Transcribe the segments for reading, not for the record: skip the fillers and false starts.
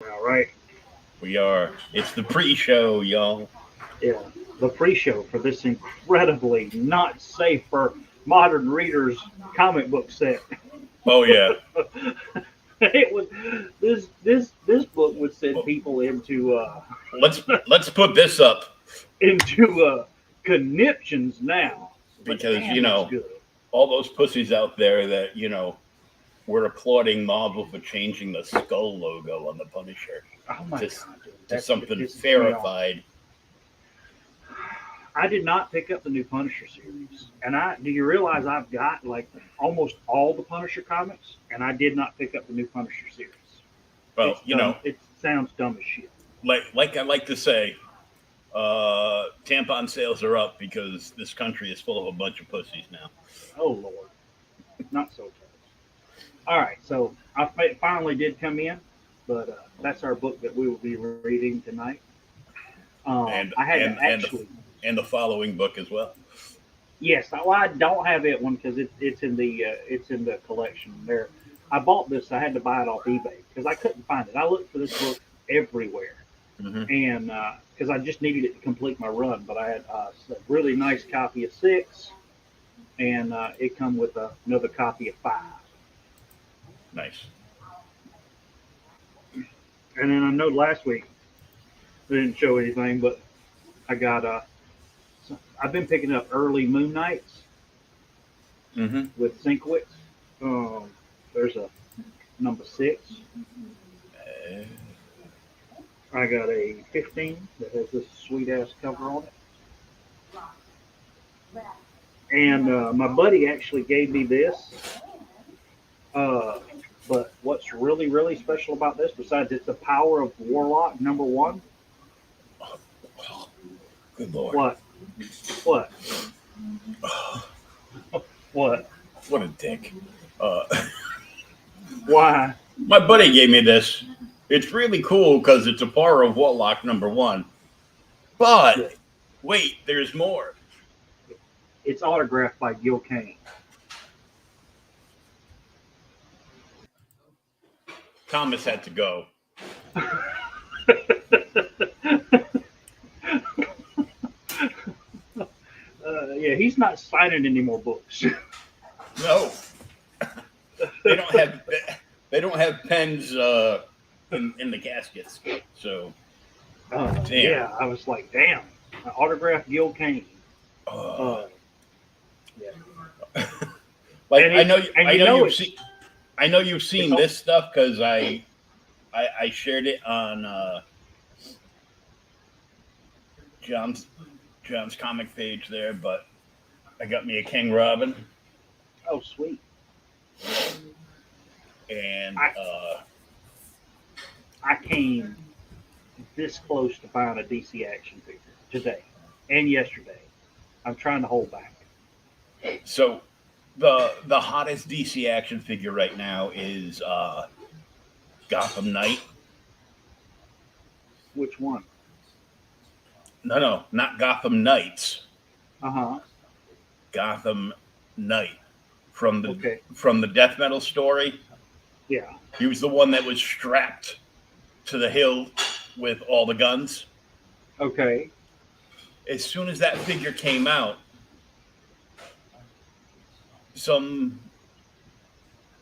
All right. We are. It's the pre-show, y'all. Yeah. The pre-show for this incredibly not safe for modern readers comic book set. Oh yeah. It was this book would send people Let's put this up into conniptions now. But because damn, it's good. all those pussies out there that were applauding Marvel for changing the skull logo on the Punisher Oh my to god, dude, to that something pisses me off. verified. I did not pick up the new Punisher series, and I do you realize I've got like almost all the Punisher comics, and I did not pick up the new Punisher series. Well, It's dumb. It sounds dumb as shit. like I like to say, tampon sales are up because this country is full of a bunch of pussies now. Oh lord, not so tough. All right, so finally did come in, but that's our book that we will be reading tonight. And I had to and actually, the following book as well. yes, well, I don't have it one because it's in the collection there. I bought this. I had to buy it off eBay because I couldn't find it. I looked for this book everywhere, Mm-hmm. and because I just needed it to complete my run. But I had a really nice copy of six, and it come with another copy of five. Nice. And then I know last week I didn't show anything, but I got I've been picking up early Moon Knights Mm-hmm. with Sinkwitz. Um, there's a number six. I got a 15 that has this sweet ass cover on it. And my buddy actually gave me this. Uh, but what's really special about this, besides it's the power of Warlock number one? Good lord. What? What? What? What a dick. Uh, Why? my buddy gave me this. It's really cool because it's a power of Warlock number one. But Yeah, wait, there's more. it's autographed by Gil Kane. Thomas had to go. Yeah, he's not signing any more books. No, they don't have pens in the caskets. So damn. Yeah, I was like, damn, autographed Gil Kane. Uh, Uh, yeah, like and it, and you know it's I know you've it's seen this stuff because I shared it on John's comic page there, but I got me a King Robin oh sweet. and I I came this close to buying a DC action figure today and yesterday. I'm trying to hold back. so the hottest DC action figure right now is Gotham Knight. Which one? No, not Gotham Knights. Uh huh. Gotham Knight from Okay. the death metal story. Yeah. He was the one that was strapped to the hill with all the guns. Okay. As soon as that figure came out, some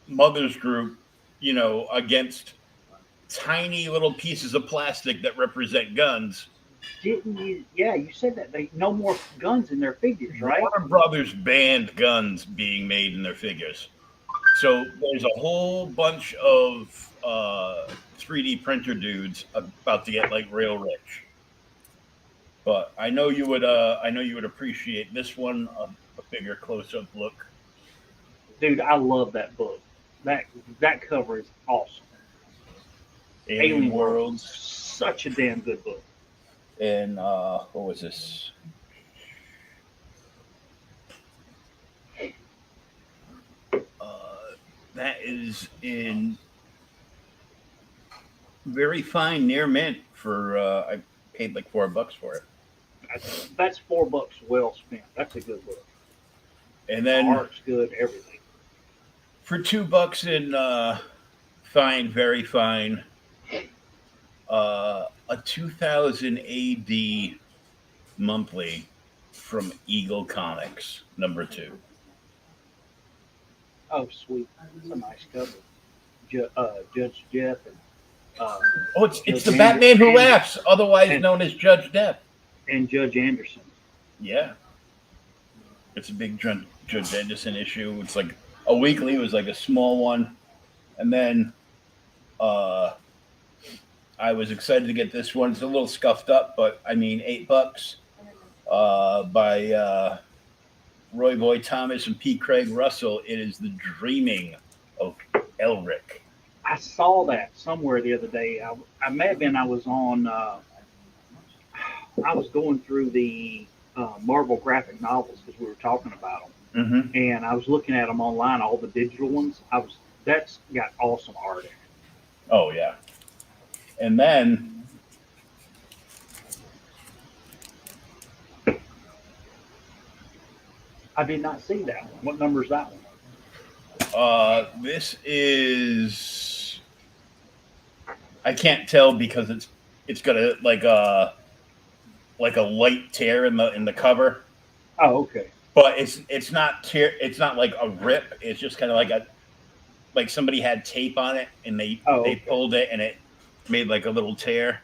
mothers group, against tiny little pieces of plastic that represent guns. Didn't you? Yeah, you said that they no more guns in their figures, right? Warner Brothers banned guns being made in their figures. So there's a whole bunch of 3D printer dudes about to get like real rich. But I know you would appreciate this one, a bigger close up look. Dude, I love that book. That that cover is awesome. Alien Alien World, Worlds such a damn good book. and what was this? That is in very fine near mint for I paid like $4 for it. That's $4 well spent. That's a good book. And The then art's good, everything. for $2 in fine, very fine a 2000 AD monthly from Eagle Comics, #2. Oh, sweet. That's a nice cover. Judge Jeff and Oh, it's Judge the Batman Who and, Laughs, otherwise and, known as Judge Death. and Judge Anderson. Yeah, it's a big Judge Anderson issue. It's like a weekly. It was like a small one, and then I was excited to get this one. It's a little scuffed up, but I mean, $8 by Roy Boy Thomas and P. Craig Russell. It is the dreaming of Elric. I saw that somewhere the other day. I may have been. I was on. I was going through the Marvel graphic novels because we were talking about them, and I was looking at them online, all the digital ones. That's got awesome art in it. Oh yeah, and then I did not see that one. What number is that one? this is I can't tell because it's got a like a light tear in the cover, Oh, okay. but it's not tear. It's not like a rip. It's just kind of like somebody had tape on it and they Okay. pulled it and it made like a little tear.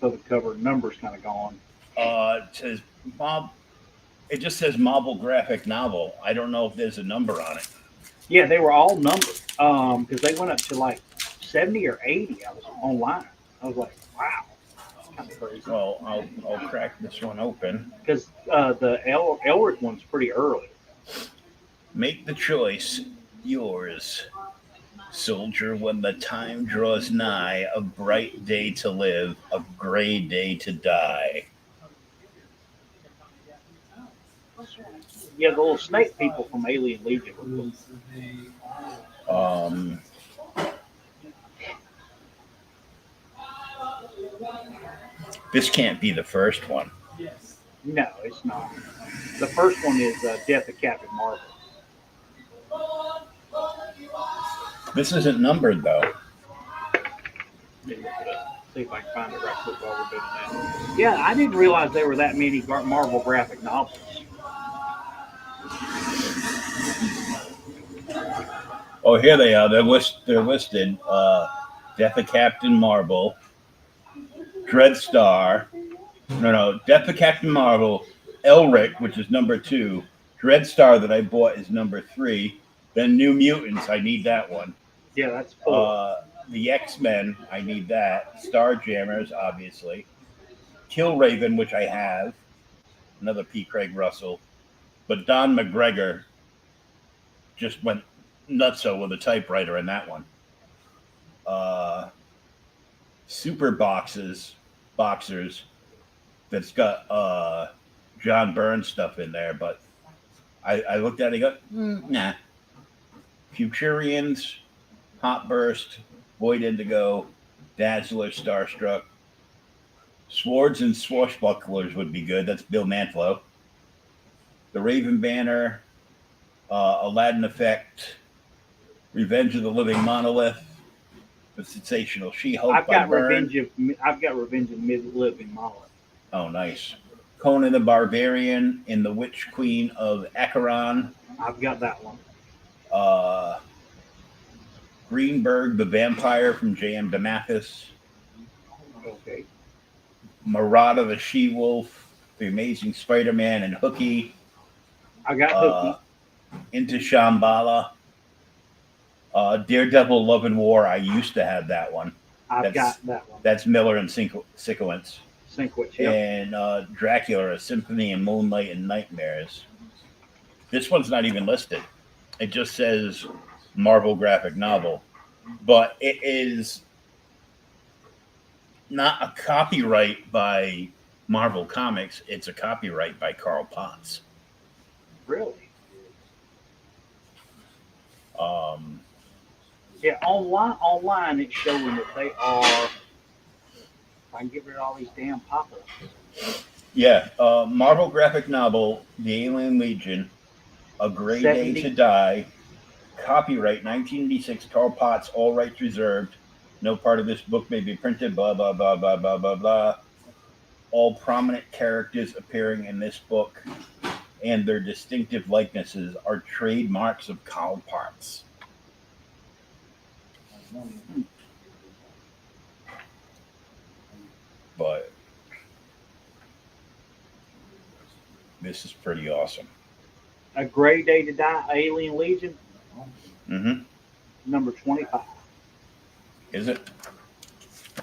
So the cover number's kind of gone. It says Mob. It just says Marvel graphic novel. I don't know if there's a number on it. Yeah, they were all numbered because they went up to like 70 or 80. I was online. I was like, wow, that's kind of crazy. Well, I'll crack this one open. Because the Elric one's pretty early. Make the choice, yours. Soldier, when the time draws nigh, a bright day to live, a gray day to die. Yeah, the little snake people from Alien Legion were cool. This can't be the first one. No, it's not. The first one is Death of Captain Marvel. This isn't numbered though. Let me look it up. See if I can find it right quick while we're doing that. Yeah, I didn't realize there were that many Marvel graphic novels. Oh, here they are. They're listed. Death of Captain Marvel, Dreadstar. No. Death of Captain Marvel, Elric, which is #2. Dreadstar that I bought is #3. Then New Mutants, I need that one. Yeah, that's cool. The X-Men, I need that. Starjammers, obviously. Killraven, which I have. Another P. Craig Russell. But Don McGregor just went nutso with a typewriter in that one. Super boxers that's got John Byrne stuff in there, but I looked at it and go, nah. Futurians, Hot Burst, Void Indigo, Dazzler, Starstruck. Swords and Swashbucklers would be good. That's Bill Mantlo. The Raven Banner, Aladdin Effect, Revenge of the Living Monolith, The Sensational She-Hulk. I've got Revenge of the Living Monolith. Oh, nice. Conan the Barbarian and the Witch Queen of Acheron. I've got that one. Greenberg the Vampire from J.M. DeMatteis. Okay. Murata the She-Wolf, The Amazing Spider-Man, and Hooky. I got Hooky. Into Shambhala. Daredevil Love and War. I used to have that one. I've got that one. That's Miller and Sikowitz. Yep. And Dracula, A Symphony of Moonlight and Nightmares. This one's not even listed. It just says Marvel graphic novel. But it is not a copyright by Marvel Comics. It's a copyright by Carl Potts. Really? Yeah, online it's showing that they are. If I can get rid of all these damn pop-ups. Yeah, Marvel graphic novel, The Alien Legion, A Gray 70. Day to Die, copyright 1986, Carl Potts, all rights reserved, No part of this book may be printed, blah, blah, blah, blah, blah, blah, blah. All prominent characters appearing in this book and their distinctive likenesses are trademarks of Carl Potts. But this is pretty awesome. A Great Day to Die, Alien Legion, Mm-hmm. number 25. Is it?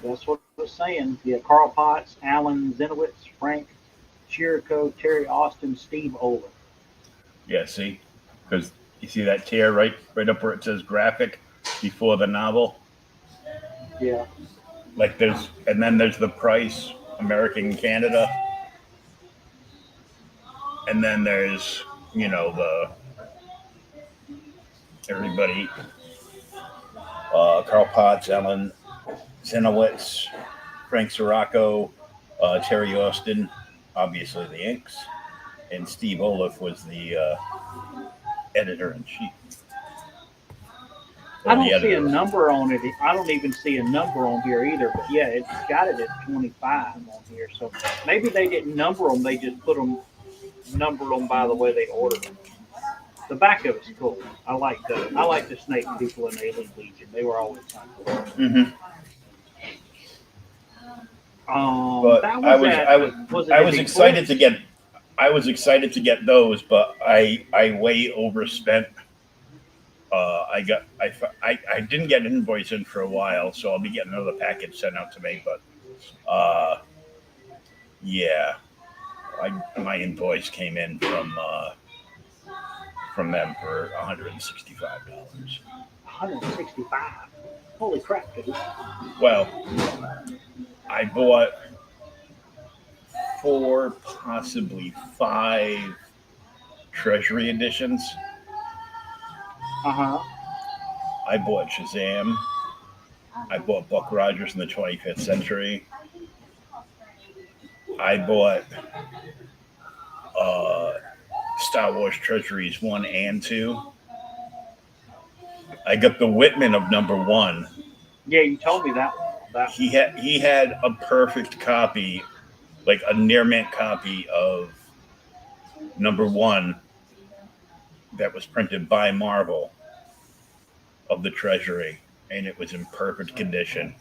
That's what I was saying. Yeah, Carl Potts, Alan Zenowitz, Frank Chirico, Terry Austin, Steve Oler. Yeah, see? Because you see that tear right up where it says graphic before the novel? Yeah. Like and then there's the price, American Canada. And then there's, everybody, Carl Potts, Alan Zenowitz, Frank Sirocco, Terry Austin, obviously the inks, and Steve Oliff was the editor-in-chief. I don't see a number on it. I don't even see a number on here either. But yeah, it's got it at 25 on here. So maybe they didn't number them. They just numbered them by the way they ordered them. The back of it's cool. I like the snake people in Alien Legion. They were always kind of cool. Mm-hmm. But I was excited to get those, but I way overspent. I didn't get an invoice in for a while, so I'll be getting another package sent out to me. But yeah, my invoice came in from them for $165. 165. Holy crap, dude. Well, I bought 4, possibly 5 Treasury editions. Uh-huh. I bought Shazam. I bought Buck Rogers in the 25th Century. I bought Star Wars Treasuries 1 and 2. I got the Whitman of number 1. Yeah, you told me that. He had a perfect copy, like a near mint copy of number 1 that was printed by Marvel of the Treasury, and it was in perfect condition.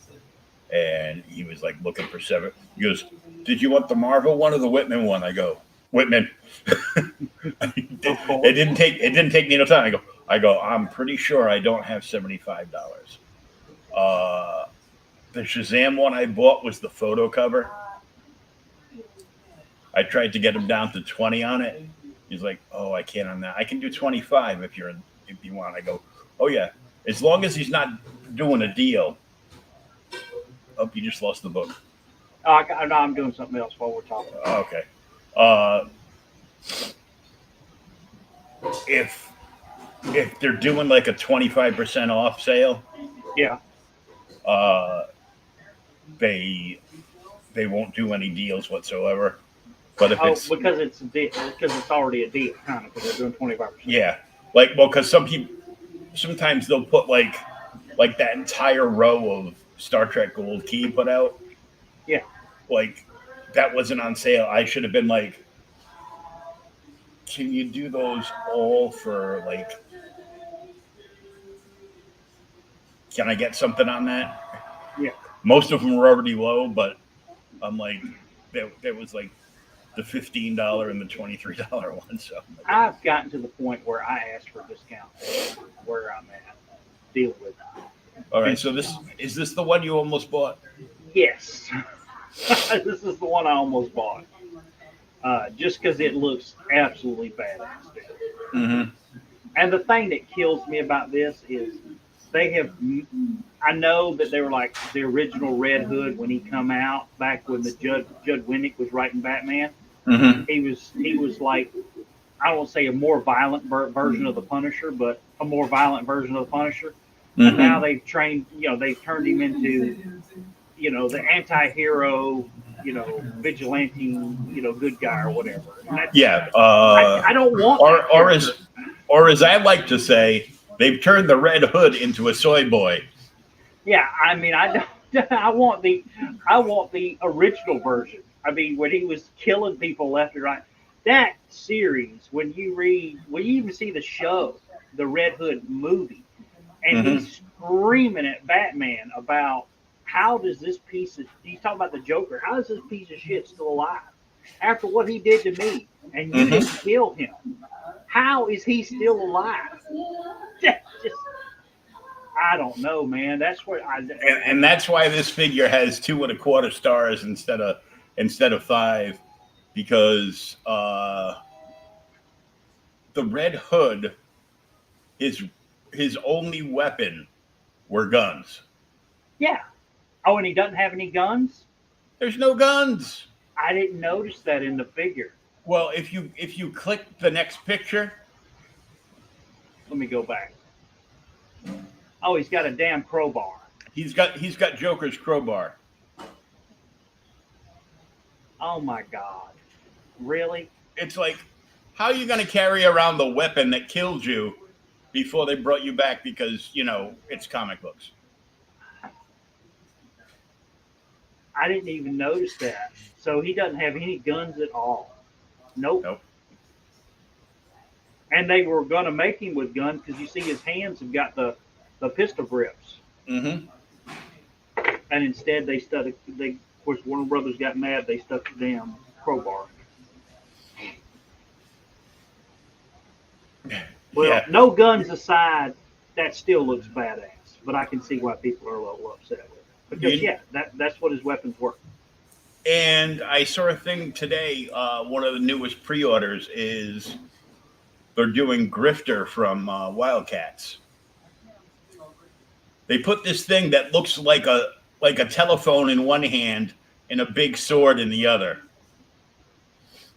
And he was like looking for 7. He goes, "Did you want the Marvel one or the Whitman one?" I go, "Whitman." It didn't take me no time. I go, "I'm pretty sure I don't have $75." The Shazam one I bought was the photo cover. I tried to get him down to 20 on it. He's like, "Oh, I can't on that. I can do 25 if you want." I go, "Oh yeah, as long as he's not doing a deal." Oh, you just lost the book. I'm doing something else while we're talking. Okay. If they're doing like a 25% off sale, yeah, they won't do any deals whatsoever. But if it's because it's already a deal, kind of, because they're doing 25%. Yeah, because sometimes they'll put like that entire row of Star Trek Gold Key put out. Yeah, like that wasn't on sale. I should have been like, "Can you do those all for like? Can I get something on that?" Yeah. Most of them were already low, but I'm like, there was like the $15 and the $23 one. So I've gotten to the point where I ask for discounts where I'm at. Deal with it. All right. So is this the one you almost bought? Yes. This is the one I almost bought. Just because it looks absolutely badass. Mm-hmm. And the thing that kills me about this is I know that they were like the original Red Hood when he come out back when the Judd Winnick was writing Batman. Mm-hmm. He was like, I don't want to say a more violent version of the Punisher, but a more violent version of the Punisher. Mm-hmm. And now they've they've turned him into, the anti-hero, vigilante, good guy or whatever. Yeah. I don't want or as I like to say, they've turned the Red Hood into a soy boy. Yeah, I mean, I don't. I want the original version. I mean, when he was killing people left and right. That series, when you even see the show, the Red Hood movie, and Hmm. he's screaming at Batman about how does this piece of he's talking about the Joker, how is this piece of shit still alive after what he did to me, and you didn't Hmm. kill him? How is he still alive? Just I don't know, man. That's what I And just that's why this figure has 2.25 stars instead of five, because the Red Hood, his his only weapon were guns. yeah. Oh, and he doesn't have any guns. There's no guns. I didn't notice that in the figure. Well, if you click the next picture, Let me go back. Oh, he's got a damn crowbar. he's got Joker's crowbar. Oh my god. Really? It's like, how are you going to carry around the weapon that killed you before they brought you back, because it's comic books. I didn't even notice that. So he doesn't have any guns at all. Nope. Nope. And they were gonna make him with guns because you see his hands have got the pistol grips. Hmm. And instead of course Warner Brothers got mad, they stuck the damn crowbar. Well, Yeah. no guns aside, that still looks badass. But I can see why people are a little upset with it. Because You, yeah, that's what his weapons were. and I saw a thing today. One of the newest pre-orders is they're doing Grifter from Wildcats. They put this thing that looks like a telephone in one hand and a big sword in the other.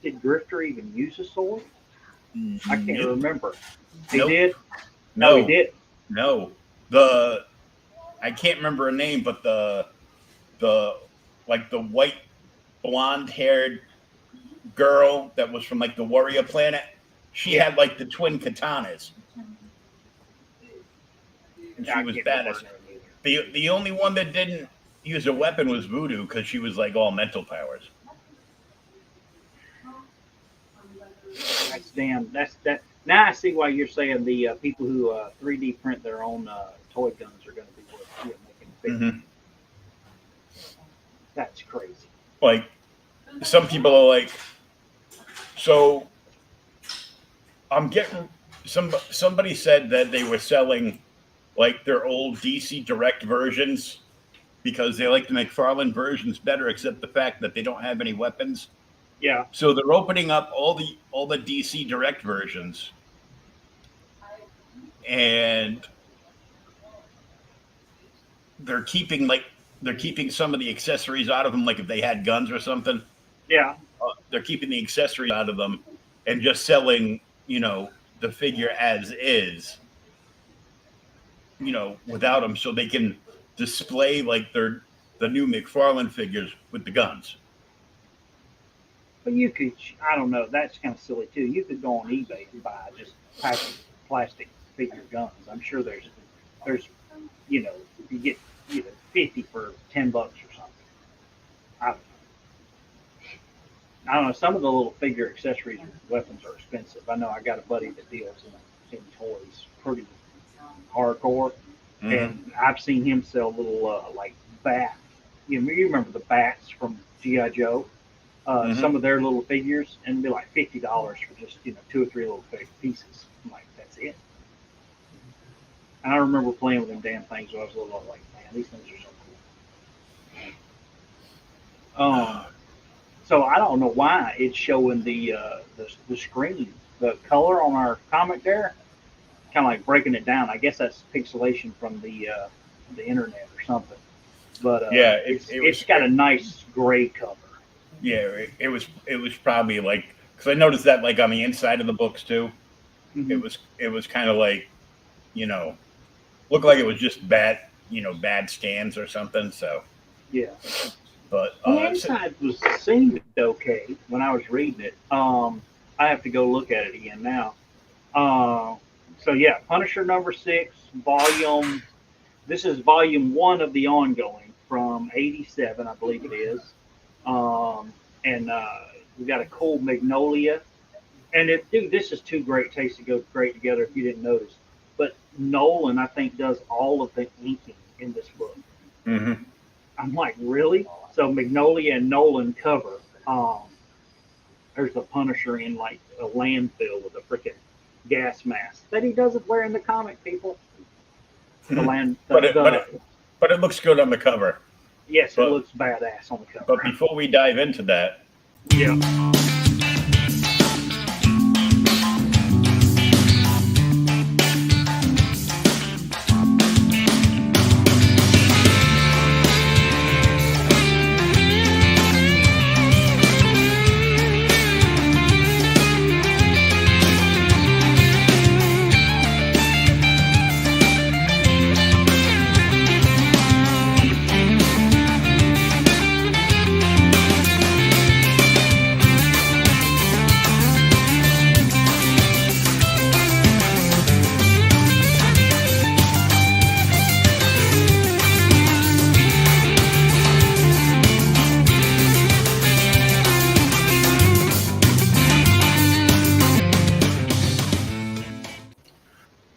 Did Grifter even use a sword? I can't Nope. remember. He Nope. did? No, he No. did. No. The I can't remember her name, but the like the white blonde haired girl that was from like the Warrior Planet. She Yeah. had like the twin katanas, and I she was can't remember badass. her name either. The only one that didn't use a weapon was Voodoo, because she was like all mental powers. That's damn. That's that. Now I see why you're saying the people who 3D print their own toy guns are going to be worth making big. Hmm. That's crazy. Like, some people are like, so I'm getting somebody said that they were selling like their old DC Direct versions because they like the McFarlane versions better, except the fact that they don't have any weapons. Yeah. So they're opening up all the DC Direct versions, and they're keeping some of the accessories out of them, like if they had guns or something. Yeah. They're keeping the accessories out of them and just selling, the figure as is, without them, so they can display like the new McFarlane figures with the guns. But you could, I don't know, that's kind of silly too. You could go on eBay and buy just plastic figure guns. I'm sure there's, you get, 50 for $10 or something. I don't know. I don't know. Some of the little figure accessories and weapons are expensive. I know I got a buddy that deals in toys pretty hardcore, Mm-hmm. and I've seen him sell little like bat. You remember the bats from GI Joe? Mm-hmm. Some of their little figures, and it'd be like $50 for just two or three little pieces. I'm like, that's it. And I remember playing with them damn things when I was a little like, man, these things are so cool. So I don't know why it's showing the screen, the color on our comic there, kind of like breaking it down. I guess that's pixelation from the internet or something. But Yeah, it's got a nice gray cover. yeah, it was probably like, because I noticed that like on the inside of the books too. Mm-hmm. It was kind of like, you know, looked like it was just bad scans or something. So, Yeah. but The inside seemed okay when I was reading it. I have to go look at it again now. So yeah, Punisher number 6, volume This is volume 1 of the ongoing from '87, I believe it is. And we got a cool Magnolia. And dude, this is two great tastes that go great together if you didn't notice. But Nolan, I think, does all of the inking in this book. Mm-hmm. I'm like, really? So Magnolia and Nolan cover. There's a Punisher in like a landfill with a freaking gas mask that he doesn't wear in the comic, people. The land, but it looks good on the cover. Yes, it looks badass on the cover. But before we dive into that, yeah.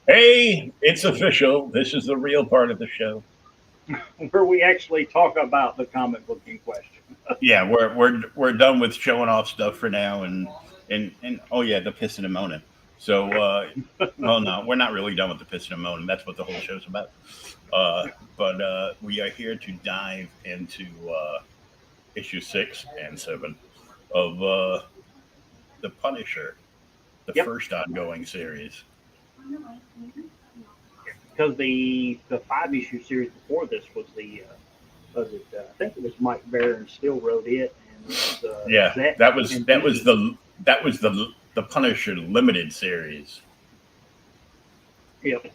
Hey, it's official. This is the real part of the show where we actually talk about the comic book in question. Yeah, we're done with showing off stuff for now, and oh yeah, the pissing and moaning. So, well, no, we're not really done with the pissing and moaning. That's what the whole show's about. But we are here to dive into issue 6 and 7 of the Punisher, the first ongoing series. Because the 5-issue series before this was I think it was Mike Baron still wrote it, and that was the Punisher limited series. Yep.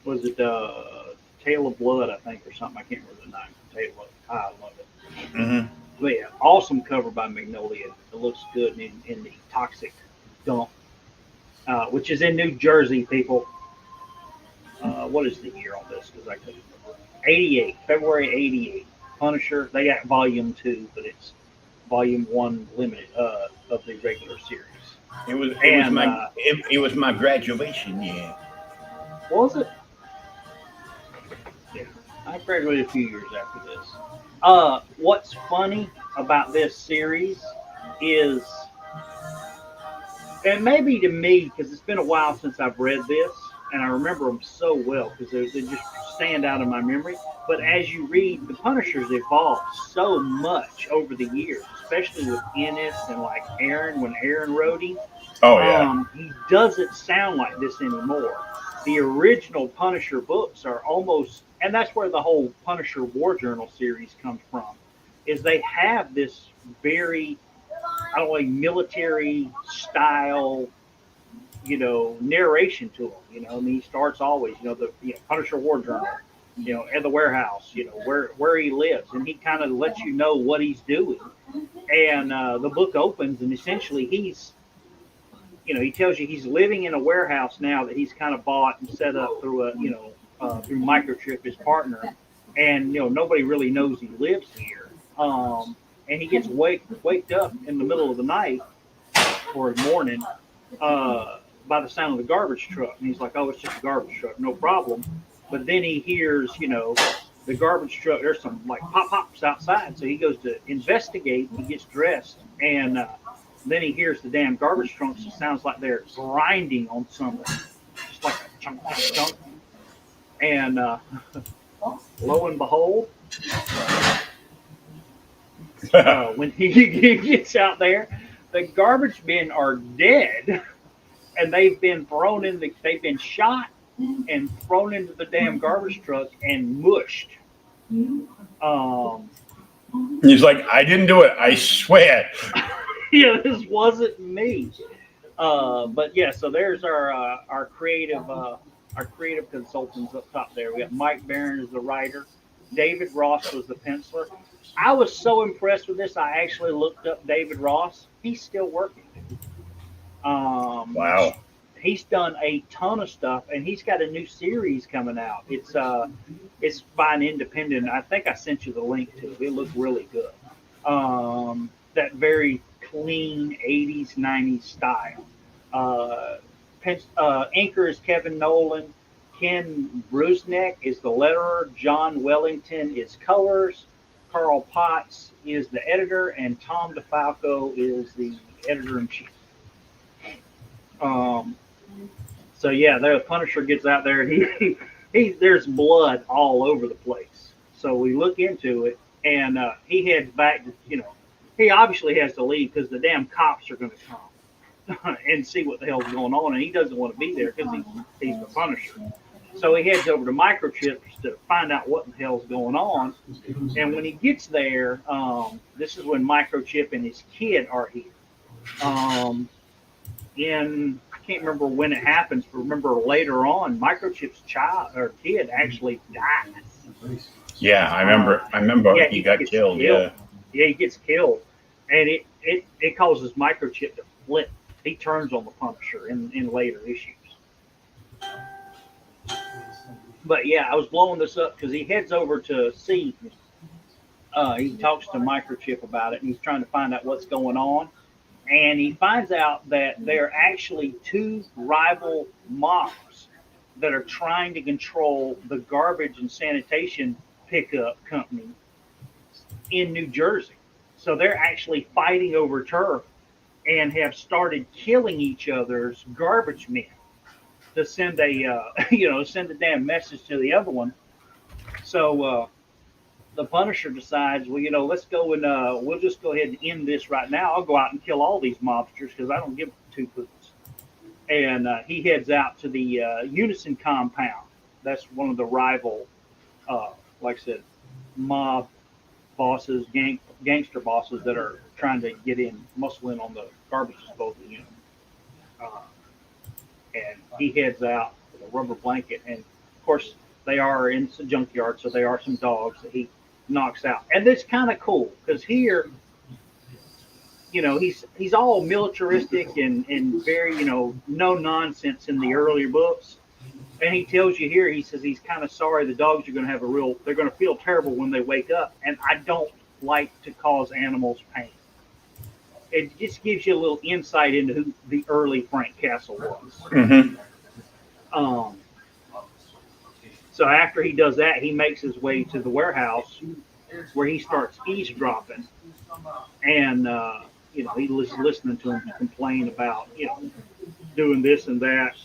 Was it Tale of Blood, I think, or something? I can't remember the name. Tale of Blood. I love it. Mm-hmm. But yeah, awesome cover by Magnolia. It looks good in the Toxic Dump, which is in New Jersey, people. What is the year on this? Because I couldn't remember. 88, February 88. Punisher. They got volume 2, but it's volume 1 limited of the regular series. It was my graduation year. Was it? Yeah, I graduated a few years after this. What's funny about this series is, and maybe to me, because it's been a while since I've read this, and I remember them so well because they just stand out in my memory. But as you read, the Punisher's evolved so much over the years, especially with Ennis and like Aaron, when Aaron wrote him. Oh, yeah. He doesn't sound like this anymore. The original Punisher books are almost, and that's where the whole Punisher War Journal series comes from, is they have this very, I don't know, military style, narration to him, and he starts always, the Punisher War Journal, at the warehouse, where he lives, and he kind of lets you know what he's doing. And the book opens, and essentially he's, he tells you he's living in a warehouse now that he's kind of bought and set up through through Microchip, his partner, and nobody really knows he lives here. And he gets waked up in the middle of the night or morning by the sound of the garbage truck, and he's like, "Oh, it's just a garbage truck, no problem." But then he hears, the garbage truck. There's some like pop-pops outside, so he goes to investigate. He gets dressed, and then he hears the damn garbage trucks. It sounds like they're grinding on something, just like a chunk. And lo and behold, when he gets out there, the garbage men are dead, and they've been shot and thrown into the damn garbage truck and mushed. He's like, "I didn't do it, I swear." Yeah, this wasn't me. But yeah, so there's our creative consultants up top there. We got Mike Baron as the writer. David Ross was the penciler. I was so impressed with this, I actually looked up David Ross. He's still working. Wow. he's done a ton of stuff, and he's got a new series coming out. It's by an independent. I think I sent you the link to it. It looked really good. That very clean '80s '90s style. Uh, Anchor is Kevin Nolan. Ken Brusnick is the letterer. John Wellington is colors. Carl Potts is the editor, and Tom DeFalco is the editor in chief. Um, so yeah, the Punisher gets out there, and he there's blood all over the place. So we look into it, and he heads back. He obviously has to leave because the damn cops are going to come and see what the hell's going on, and he doesn't want to be there because he's the Punisher. So he heads over to Microchips to find out what the hell's going on. And when he gets there, this is when Microchip and his kid are here. I can't remember when it happens, but remember later on, Microchip's child or kid actually dies. Yeah, I remember. Yeah, he got killed. Yeah, he gets killed, and it causes Microchip to flip. He turns on the Punisher in later issues. But yeah, I was blowing this up because he heads over to see. He talks to Microchip about it, and he's trying to find out what's going on. And he finds out that there are actually two rival mobs that are trying to control the garbage and sanitation pickup company in New Jersey. So they're actually fighting over turf and have started killing each other's garbage men to send send a damn message to the other one. So the Punisher decides, well, let's go and we'll just go ahead and end this right now. I'll go out and kill all these mobsters because I don't give two poops. And he heads out to the Unison compound. That's one of the rival, like I said, mob bosses, gangster bosses that are trying to muscle in on the garbage disposal unit. And he heads out with a rubber blanket. And of course, they are in some junkyard, so there are some dogs that he knocks out. And it's kind of cool because here, he's all militaristic and very, no nonsense in the earlier books. And he tells you here, he says he's kind of sorry the dogs are going to they're going to feel terrible when they wake up. And I don't like to cause animals pain. It just gives you a little insight into who the early Frank Castle was. Mm-hmm. So after he does that, he makes his way to the warehouse where he starts eavesdropping. And, he's listening to him complain about, doing this and that.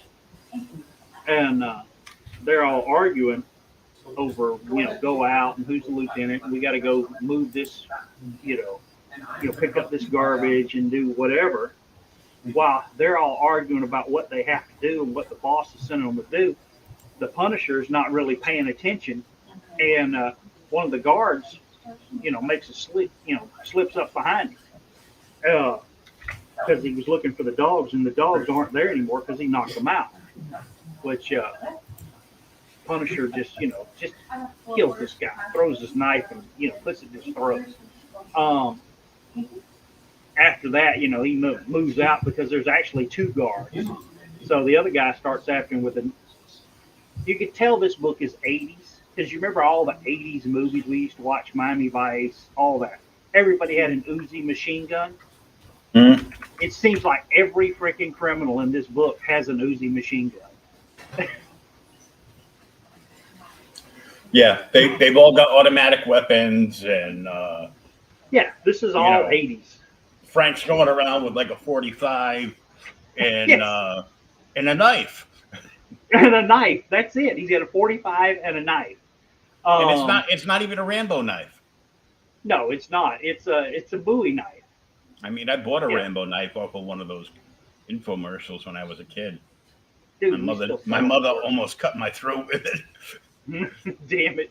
And they're all arguing over, go out and who's the lieutenant. And we got to go move this, pick up this garbage and do whatever. While they're all arguing about what they have to do and what the boss is sending them to do, the Punisher is not really paying attention. And one of the guards, makes a slip, slips up behind him. Because he was looking for the dogs, and the dogs aren't there anymore because he knocked them out. Which Punisher just kills this guy, throws his knife and puts it in his throat. After that, he moves out because there's actually two guards. So the other guy starts after him with a. You could tell this book is 80s because you remember all the 80s movies we used to watch, Miami Vice, all that. Everybody had an Uzi machine gun. Mm-hmm. It seems like every freaking criminal in this book has an Uzi machine gun. Yeah, they've all got automatic weapons and. Yeah, this is all 80s. Frank's going around with like a 45 and Yes. And a knife. And a knife. That's it. He's got a 45 and a knife. And it's not even a Rambo knife. No, it's not. It's a Bowie knife. I mean, I bought a Rambo knife off of one of those infomercials when I was a kid. Dude, my mother almost cut my throat with it. Damn it.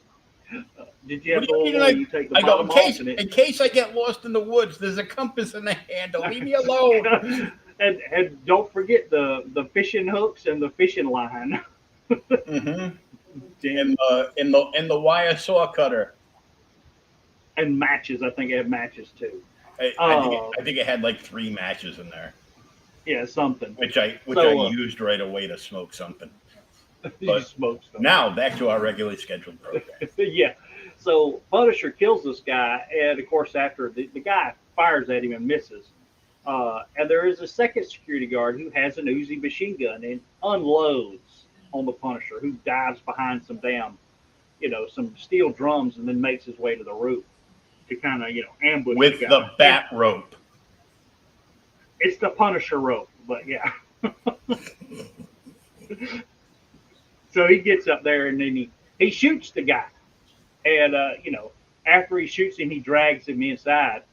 Did you have What do you mean, you take the I go, bottom off in case I get lost in the woods, there's a compass in the handle. Leave me alone. and don't forget the fishing hooks and the fishing line. Mm-hmm. In the wire saw cutter. And matches. I think it had matches too. I think it had like 3 matches in there. Yeah, something. Which I So, used right away to smoke something. you But smoke stuff. now back to our regularly scheduled program. Yeah. So Punisher kills this guy, and of course, after the guy fires at him and misses, and there is a second security guard who has an Uzi machine gun and unloads on the Punisher, who dives behind some damn, some steel drums, and then makes his way to the roof to kind of, ambush With the guy. the bat rope. It's the Punisher rope, but yeah. So he gets up there and then he shoots the guy, and after he shoots him, he drags him inside.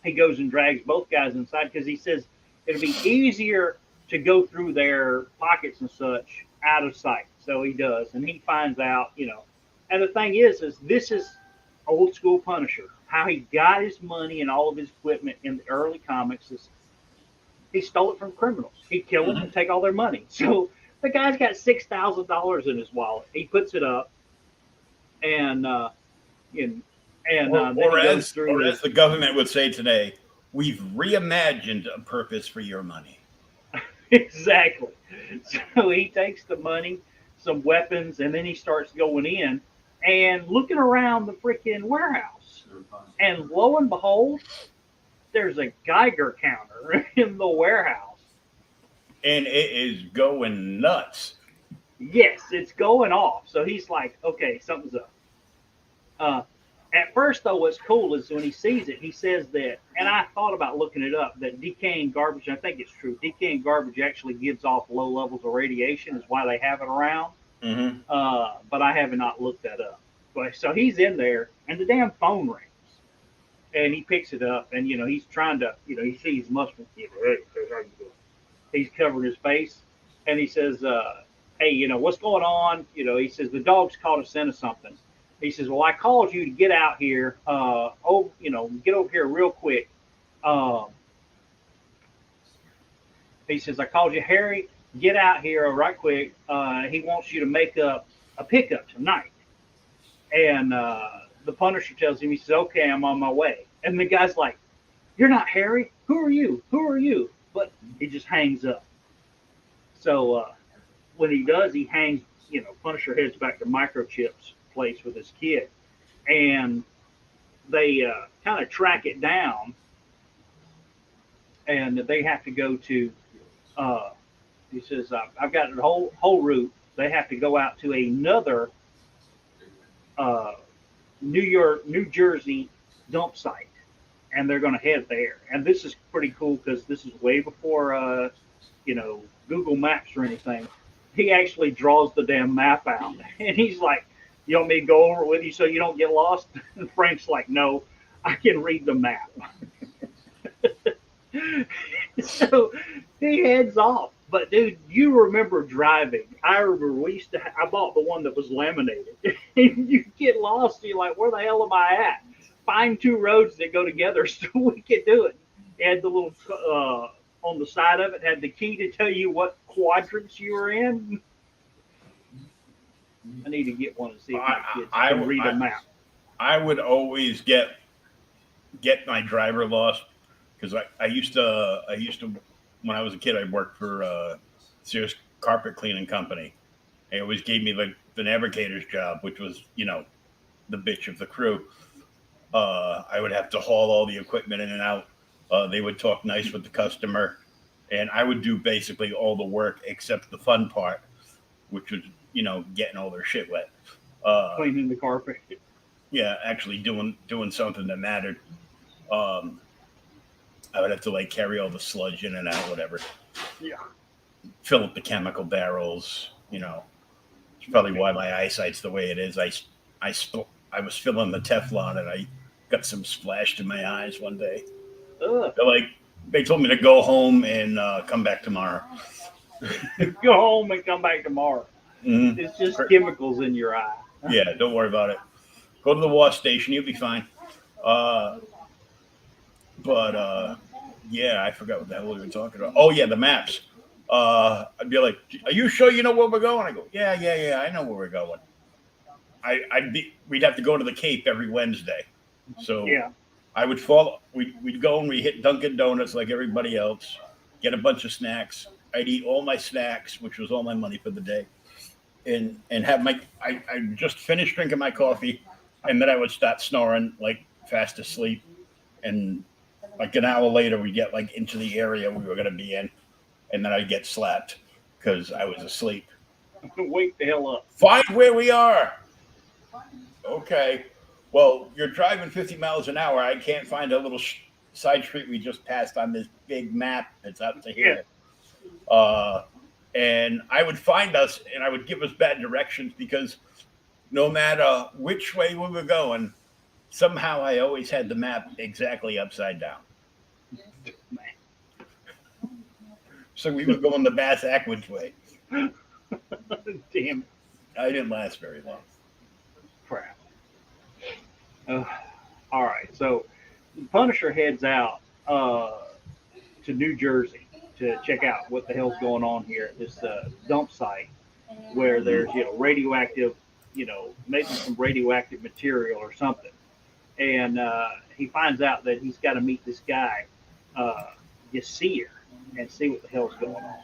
He goes and drags both guys inside because he says it'll be easier to go through their pockets and such out of sight. So he does, and he finds out, And the thing is this is old school Punisher. How he got his money and all of his equipment in the early comics is he stole it from criminals. He'd kill them and take all their money. So the guy's got $6,000 in his wallet. He puts it up, and or as the government would say today, we've reimagined a purpose for your money. Exactly. So he takes the money, some weapons, and then he starts going in and looking around the freaking warehouse. And lo and behold, there's a Geiger counter in the warehouse. And it is going nuts. Yes, it's going off. So he's like, okay, something's up. At first, though, what's cool is when he sees it, he says that, and I thought about looking it up, that decaying garbage, I think it's true, decaying garbage actually gives off low levels of radiation, is why they have it around. Mm-hmm. But I have not looked that up. But so he's in there, and the damn phone rings. And he picks it up, and, he's trying to, he sees Mustard. Hey, how you doing? He's covering his face, and he says, hey, what's going on? He says, the dog's caught a scent of something. He says, well, I called you to get out here. Get over here real quick. He says, I called you, Harry. Get out here right quick. He wants you to make up a pickup tonight. And the Punisher tells him, he says, okay, I'm on my way. And the guy's like, you're not Harry. Who are you? Who are you? But he just hangs up. So when he does, he hangs, Punisher heads back to Microchip's place with his kid. And they kind of track it down. And they have to go to, he says, I've got the whole route. They have to go out to another New Jersey dump site. And they're going to head there. And this is pretty cool because this is way before, Google Maps or anything. He actually draws the damn map out. And he's like, you want me to go over with you so you don't get lost? And Frank's like, no, I can read the map. So he heads off. But, dude, you remember driving. I remember I bought the one that was laminated. And you get lost. And you're like, where the hell am I at? Find two roads that go together so we can do it. It had the little, on the side of it, had the key to tell you what quadrants you were in. I need to get one to see if my kids can read a map. I would always get my driver lost because I used to when I was a kid I worked for Sears Carpet Cleaning Company. They always gave me the navigator's job, which was the bitch of the crew. I would have to haul all the equipment in and out. They would talk nice with the customer, and I would do basically all the work except the fun part, which was getting all their shit wet. Cleaning the carpet. Yeah, actually doing something that mattered. I would have to carry all the sludge in and out, whatever. Yeah. Fill up the chemical barrels. It's probably why my eyesight's the way it is. I was filling the Teflon and I got some splashed in my eyes one day. They told me to go home and come back tomorrow. Go home and come back tomorrow. Mm-hmm. It's just chemicals in your eye. Yeah, don't worry about it. Go to the wash station. You'll be fine. Yeah, I forgot what the hell we were talking about. Oh, yeah, the maps. I'd be like, are you sure you know where we're going? I go, yeah, I know where we're going. We'd have to go to the Cape every Wednesday. So yeah. I would follow. We'd go and we hit Dunkin' Donuts like everybody else, get a bunch of snacks. I'd eat all my snacks, which was all my money for the day, and have I just finished drinking my coffee, and then I would start snoring like fast asleep, and like an hour later we get like into the area we were going to be in, and then I'd get slapped because I was asleep. Wake the hell up. Find where we are. Okay. Well, you're driving 50 miles an hour. I can't find a little side street we just passed on this big map that's out to here. And I would find us, and I would give us bad directions because no matter which way we were going, somehow I always had the map exactly upside down. So we were going the Bass Ackwood way. Damn it. I didn't last very long. Crap. All right, so Punisher heads out to New Jersey to check out what the hell's going on here at this dump site where there's radioactive, maybe some radioactive material or something, and he finds out that he's got to meet this guy, Yasir, and see what the hell's going on.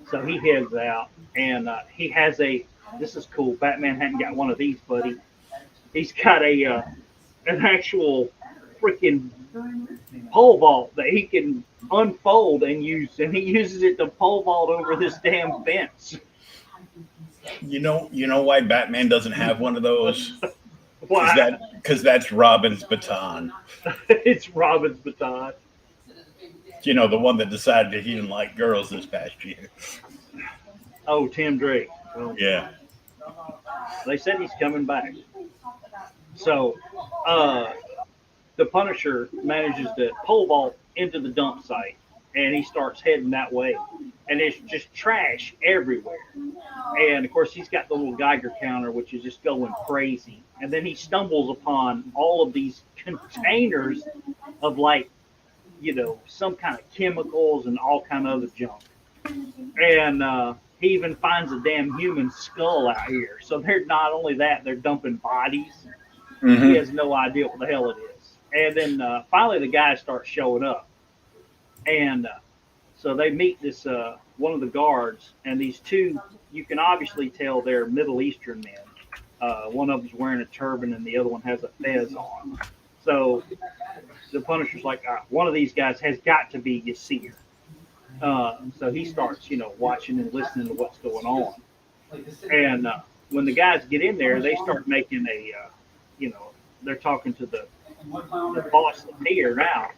So he heads out, and he has this is cool. Batman hadn't got one of these, buddy. He's got an actual freaking pole vault that he can unfold and use, and he uses it to pole vault over this damn fence. You know why Batman doesn't have one of those? Why? Because that's Robin's baton. It's Robin's baton. The one that decided that he didn't like girls this past year. Oh, Tim Drake. Well, yeah. They said he's coming back. So, the Punisher manages to pole vault into the dump site, and he starts heading that way. And there's just trash everywhere. And, of course, he's got the little Geiger counter, which is just going crazy. And then he stumbles upon all of these containers of, some kind of chemicals and all kind of other junk. And he even finds a damn human skull out here. So they're not only that, they're dumping bodies. Mm-hmm. He has no idea what the hell it is. And then finally the guys start showing up. And so they meet this one of the guards, and these two, you can obviously tell they're Middle Eastern men. One of them's wearing a turban and the other one has a fez on. So the Punisher's like, one of these guys has got to be Yasir. So he starts, watching and listening to what's going on. And when the guys get in there, they start making they're talking to the boss here now.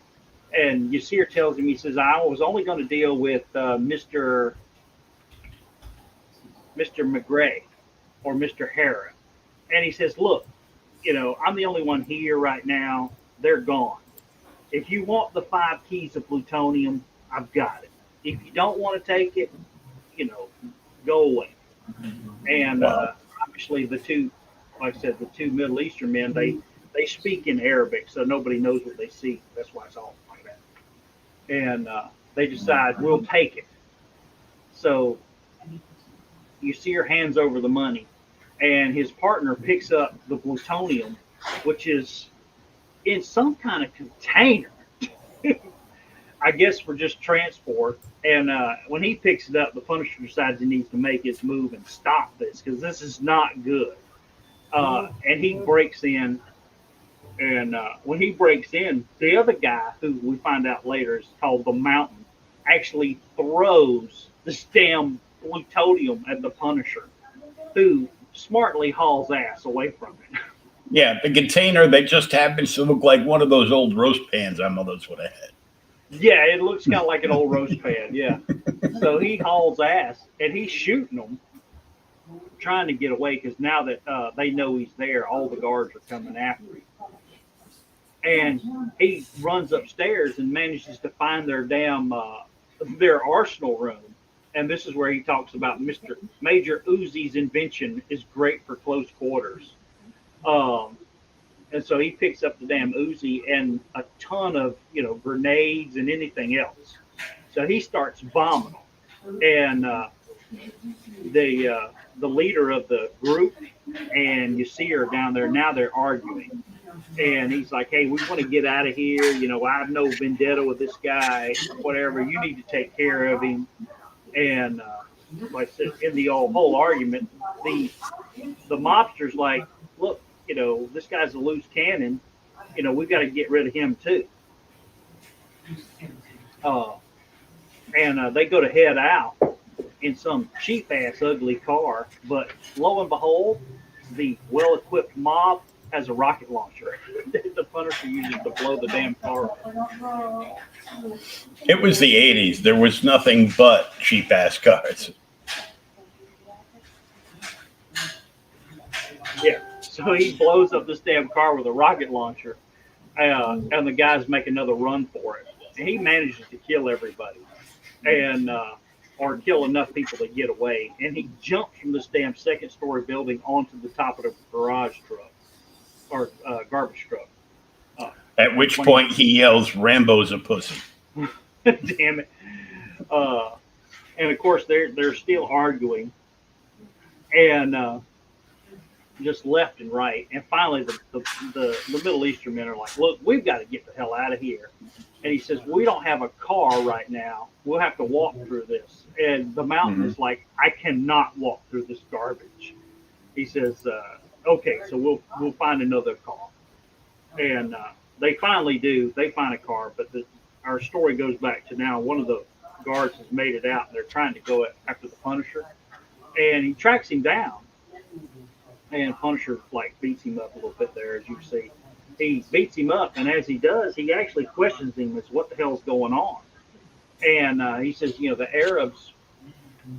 And Yasir tells him, he says, I was only going to deal with Mr. McGray or Mr. Hera. And he says, look, I'm the only one here right now. They're gone. If you want the 5 keys of plutonium, I've got it. If you don't want to take it, go away. And obviously the two, like I said, the two Middle Eastern men, they speak in Arabic, so nobody knows what they see. That's why it's all like that. And they decide, we'll take it. So you see her hands over the money, and his partner picks up the plutonium, which is in some kind of container. I guess for just transport. And when he picks it up, the Punisher decides he needs to make his move and stop this because this is not good. And he breaks in. And when he breaks in, the other guy, who we find out later is called the Mountain, actually throws this damn plutonium at the Punisher, who smartly hauls ass away from it. Yeah, the container that just happens to look like one of those old roast pans our mothers would have had. Yeah, it looks kind of like an old roast pan, yeah. So he hauls ass, and he's shooting them, trying to get away, because now that they know he's there, all the guards are coming after him. And he runs upstairs and manages to find their their arsenal room. And this is where he talks about Major Uzi's invention is great for close quarters. And so he picks up the damn Uzi and a ton of, grenades and anything else. So he starts bombing them. And the leader of the group and Yasir down there, now they're arguing. And he's like, hey, we want to get out of here. I have no vendetta with this guy, whatever. You need to take care of him. And like I said, in the whole argument, the mobster's like, look, this guy's a loose cannon. We've got to get rid of him too. And they go to head out in some cheap ass ugly car, but lo and behold, the well equipped mob has a rocket launcher. The Punisher uses to blow the damn car up. It was the 80s. There was nothing but cheap ass cars. Yeah, so he blows up this damn car with a rocket launcher, and the guys make another run for it. And he manages to kill everybody, and or kill enough people to get away. And he jumps from this damn second-story building onto the top of the garage truck or garbage truck. At which point he yells, "Rambo's a pussy." Damn it! And of course they're still arguing, and just left and right. And finally, the Middle Eastern men are like, look, we've got to get the hell out of here. And he says, we don't have a car right now. We'll have to walk through this. And the mountain is like, I cannot walk through this garbage. He says, okay, so we'll find another car. And they finally do. They find a car, but our story goes back to now one of the guards has made it out, and they're trying to go after the Punisher. And he tracks him down. And Punisher beats him up a little bit there, as you see. He beats him up, and as he does, he actually questions him as what the hell's going on. And he says, the Arabs,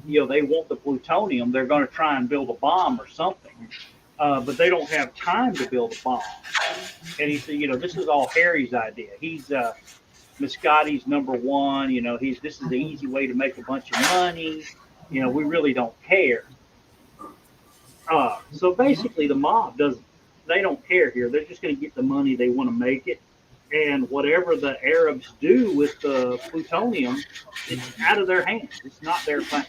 they want the plutonium. They're going to try and build a bomb or something, but they don't have time to build a bomb. And he said, this is all Harry's idea. He's Muscati's number one. This is the easy way to make a bunch of money. We really don't care. So basically, the mob they don't care here. They're just going to get the money. They want to make it. And whatever the Arabs do with the plutonium, it's out of their hands. It's not their thing.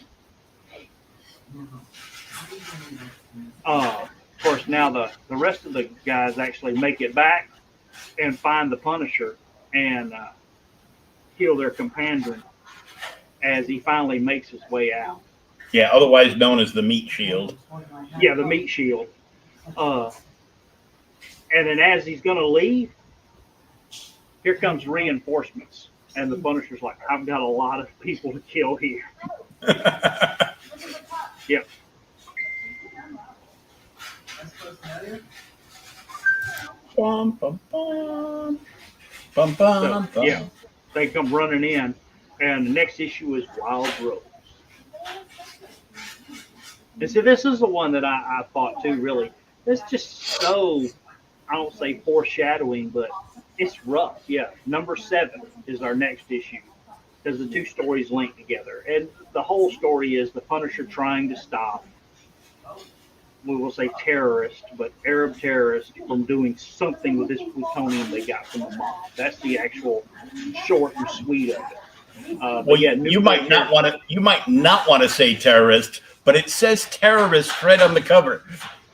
Of course, now the rest of the guys actually make it back and find the Punisher and kill their companion as he finally makes his way out. Yeah, otherwise known as the Meat Shield. Yeah, the Meat Shield. And then as he's going to leave, here comes reinforcements. And the Punisher's like, I've got a lot of people to kill here. Yep. Bum, bum, bum. Bum, bum, So, yeah, they come running in. And the next issue is Wild Rose. And so this is the one that I thought too, really. It's just so, I don't say foreshadowing, but it's rough. Yeah. Number 7 is our next issue because the two stories link together. And the whole story is the Punisher trying to stop, we will say terrorists, but Arab terrorists from doing something with this plutonium they got from the mob. That's the actual short and sweet of it. Well, yeah, you might not want to say terrorist, but it says terrorist right on the cover.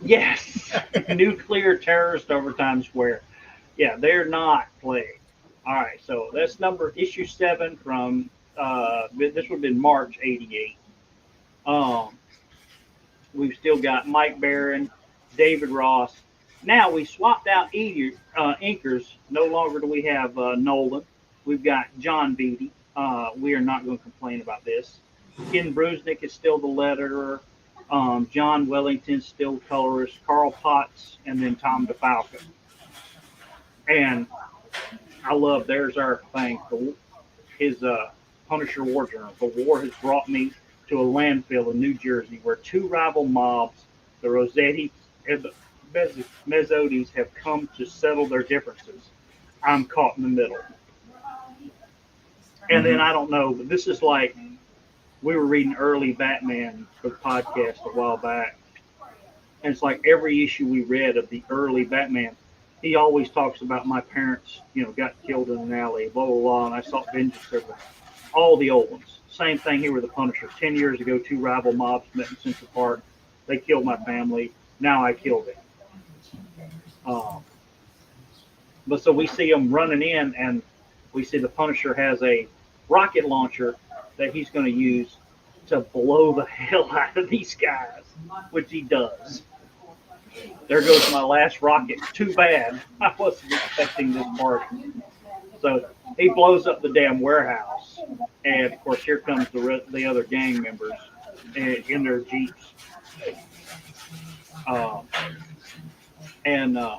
Yes, nuclear terrorist over Times Square. Yeah, they're not playing. All right, so that's issue 7 from this would have been March '88. We've still got Mike Baron, David Ross. Now we swapped out inkers. No longer do we have Nolan. We've got John Beatty. We are not going to complain about this. Ken Brusnick is still the letterer. John Wellington's still colorist. Carl Potts, and then Tom DeFalco. And I love, there's our thing. His Punisher War Journal. The war has brought me to a landfill in New Jersey where two rival mobs, the Rossettis and the Mezzotis, have come to settle their differences. I'm caught in the middle. And then I don't know, but this is like, we were reading early Batman for the podcast a while back. And it's like every issue we read of the early Batman, he always talks about my parents, got killed in an alley, blah, blah, blah. And I sought vengeance over all the old ones. Same thing here with the Punisher. 10 years ago, two rival mobs met in Central Park. They killed my family. Now I kill them. But so we see him running in, and we see the Punisher has a rocket launcher that he's going to use to blow the hell out of these guys, which he does. There goes my last rocket. Too bad. I wasn't expecting this part. So he blows up the damn warehouse, and of course here comes the other gang members in their jeeps.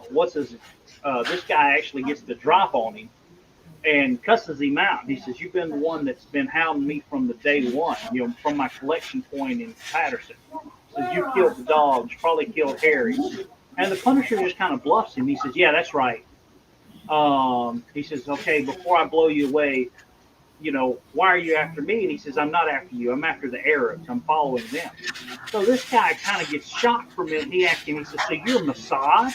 What's his? This guy actually gets the drop on him and cusses him out. He says, "You've been the one that's been hounding me from the day one. From my collection point in Patterson. Says you killed the dogs, probably killed Harry." And the Punisher just kind of bluffs him. He says, "Yeah, that's right." He says, "Okay, before I blow you away, why are you after me?" And he says, "I'm not after you. I'm after the Arabs. I'm following them." So this guy kind of gets shocked from it. He asks him, he says, "So you're Mossad?"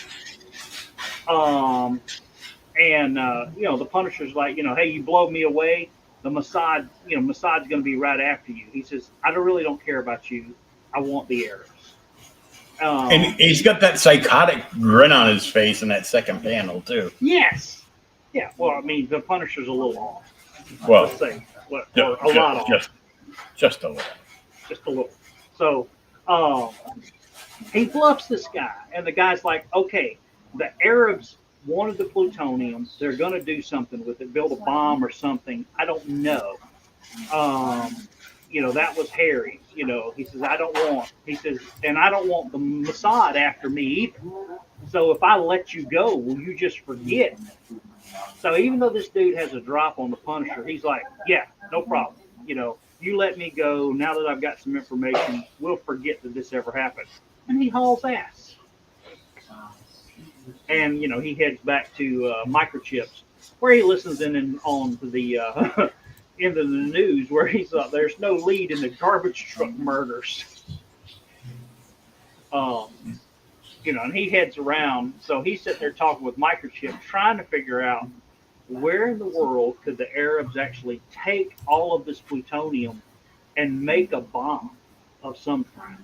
The Punisher's like, "Hey, you blow me away, the Mossad, Mossad's going to be right after you." He says, "I really don't care about you. I want the Arabs." And he's got that psychotic grin on his face in that second panel too. Yes. Yeah. Well, I mean, the Punisher's a little off. Well, let's say, a lot off. Just a little. Just a little. So, he bluffs this guy, and the guy's like, "Okay, the Arabs wanted the plutonium. They're going to do something with it, build a bomb or something. I don't know. That was Harry. He says, I don't want the Mossad after me either. So if I let you go, will you just forget?" So even though this dude has a drop on the Punisher, he's like, "Yeah, no problem. You let me go. Now that I've got some information, we'll forget that this ever happened." And he hauls ass. And, he heads back to Microchips, where he listens in on the into the news, where he's there's no lead in the garbage truck murders. And he heads around. So he's sitting there talking with Microchip, trying to figure out where in the world could the Arabs actually take all of this plutonium and make a bomb of some kind.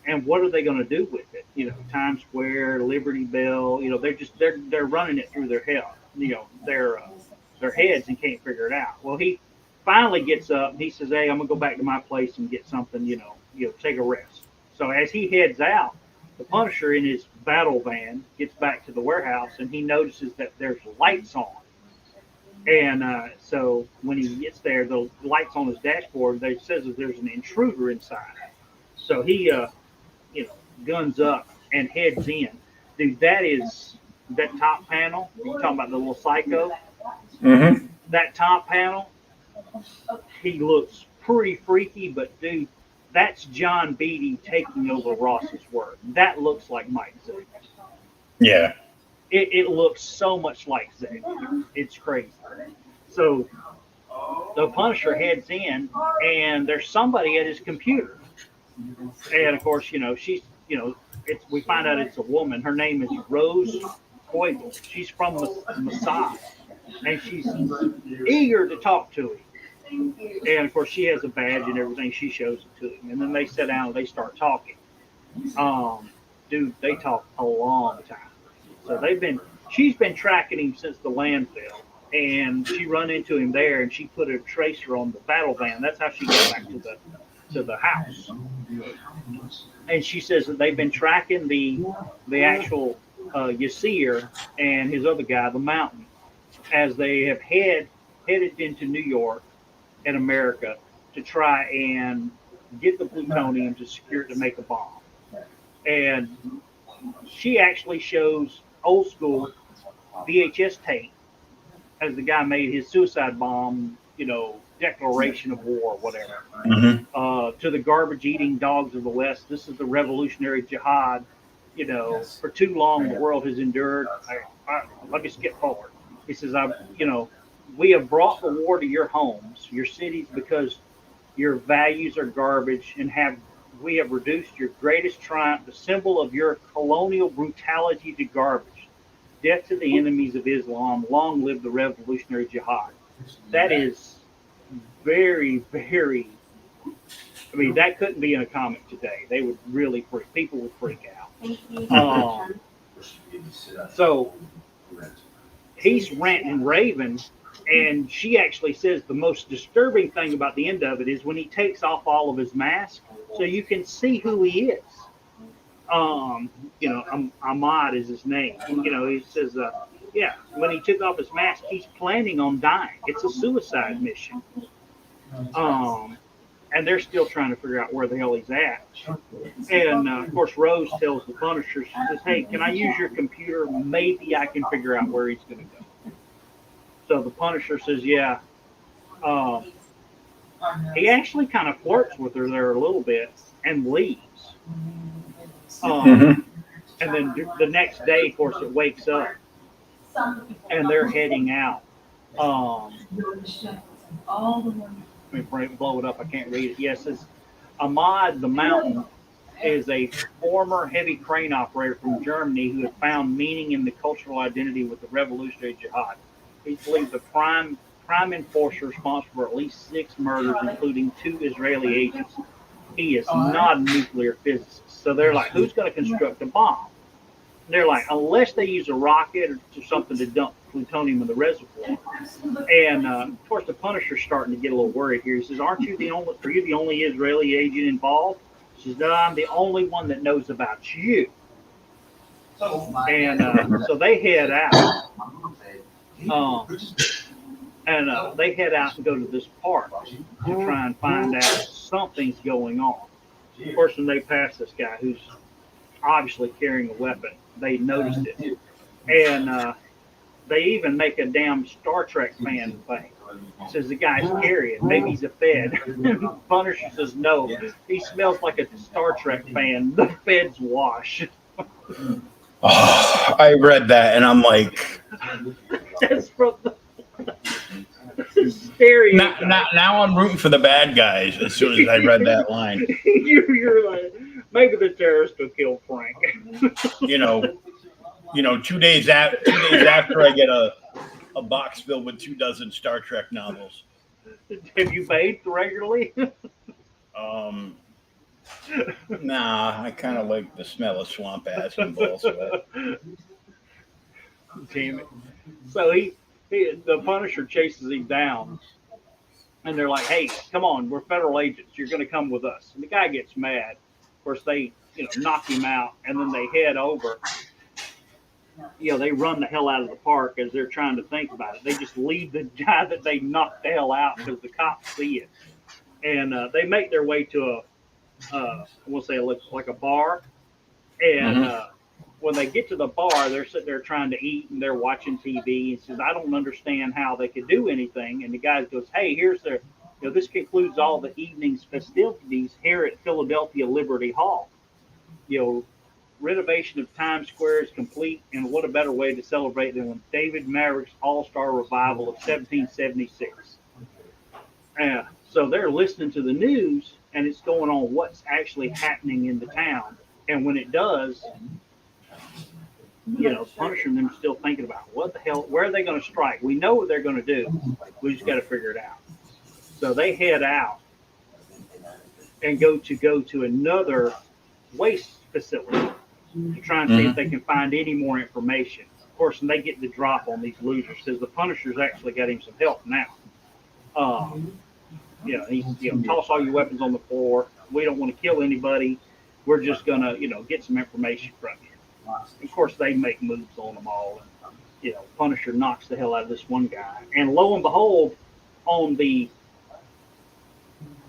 And what are they going to do with it? Times Square, Liberty Bell. They're running it through their head. Their heads and can't figure it out. Well, he finally gets up and he says, "Hey, I'm gonna go back to my place and get something. Take a rest." So as he heads out, the Punisher in his battle van gets back to the warehouse and he notices that there's lights on. And so when he gets there, the lights on his dashboard, they says that there's an intruder inside. So he, guns up and heads in. Dude, that top panel. You talking about the little psycho? Mm-hmm. That top panel, he looks pretty freaky, but dude, that's John Beatty taking over Ross's work. That looks like Mike Zeck. Yeah. It looks so much like Zeck. It's crazy. So the Punisher heads in, and there's somebody at his computer. And of course, she's, we find out it's a woman. Her name is Rose Coigle. She's from Mossad, and she's eager to talk to him. And of course, she has a badge and everything. She shows it to him, and then they sit down and they start talking. Dude, they talk a long time. So she's been tracking him since the landfill, and she run into him there, and she put a tracer on the battle van. That's how she got back to the house. And she says that they've been tracking the actual Yasir and his other guy, the Mountain, as they have headed into New York and America to try and get the plutonium to secure it to make a bomb. And she actually shows old school VHS tape as the guy made his suicide bomb, declaration of war or whatever. Mm-hmm. To the garbage eating dogs of the West, this is the revolutionary jihad. For too long the world has endured. Let me skip forward. He says, we have brought the war to your homes, your cities, because your values are garbage, and we have reduced your greatest triumph, the symbol of your colonial brutality, to garbage. Death to the enemies of Islam. Long live the revolutionary jihad. That is very, very. I mean, that couldn't be in a comic today. They would really people would freak out. So he's ranting and raving. And she actually says the most disturbing thing about the end of it is when he takes off all of his mask, so you can see who he is. Ahmad is his name. He says, yeah, when he took off his mask, he's planning on dying. It's a suicide mission. And they're still trying to figure out where the hell he's at. And of course, Rose tells the Punisher, she says, "Hey, can I use your computer? Maybe I can figure out where he's going to go." So the Punisher says, "Yeah." He actually kind of flirts with her there a little bit and leaves. And then the next day, of course, it wakes up and they're heading out. Let me blow it up. I can't read it. Yes, it's Ahmad the Mountain is a former heavy crane operator from Germany who had found meaning in the cultural identity with the revolutionary jihad. He's believed the prime enforcer responsible for at least 6 murders, including 2 Israeli agents. He is not a nuclear physicist. So they're like, who's going to construct a bomb? They're like, unless they use a rocket or something to dump plutonium in the reservoir. And of course, the Punisher's starting to get a little worried here. He says, "Are you the only Israeli agent involved?" She says, "No, I'm the only one that knows about you." And so they head out. They head out and go to this park to try and find out something's going on. Of course, when they pass this guy who's obviously carrying a weapon, they noticed it. And they even make a damn Star Trek fan thing. Says the guy's carrying, maybe he's a Fed. Punisher says no, he smells like a Star Trek fan. The Feds wash. I read that and I'm like, that's from the stereotype. Now I'm rooting for the bad guys as soon as I read that line. You're like, maybe the terrorists will kill Frank. 2 days after I get a box filled with 2 dozen Star Trek novels. Have you bathed regularly? Nah, I kind of like the smell of swamp ass and ball sweat. Damn it. So the Punisher chases him down, and they're like, "Hey, come on, we're federal agents. You're going to come with us." And the guy gets mad. Of course, they knock him out, and then they head over. They run the hell out of the park as they're trying to think about it. They just leave the guy that they knocked the hell out because the cops see it. And they make their way to we'll say it looks like a bar. And when they get to the bar, they're sitting there trying to eat and they're watching TV. And says, "I don't understand how they could do anything." And the guy goes, "Hey, here's their, this concludes all the evening's festivities here at Philadelphia Liberty Hall. Renovation of Times Square is complete, and what a better way to celebrate than with David Maverick's All-Star Revival of 1776. So they're listening to the news, and it's going on what's actually happening in the town. And when it does, Punisher and them still thinking about what the hell, where are they going to strike? We know what they're going to do. We just got to figure it out. So they head out and go to another waste facility to try and see if they can find any more information. Of course, and they get the drop on these losers because the Punisher's actually got him some help now. Toss all your weapons on the floor. We don't want to kill anybody. We're just gonna, get some information from you. Of course, they make moves on them all, and Punisher knocks the hell out of this one guy. And lo and behold, on the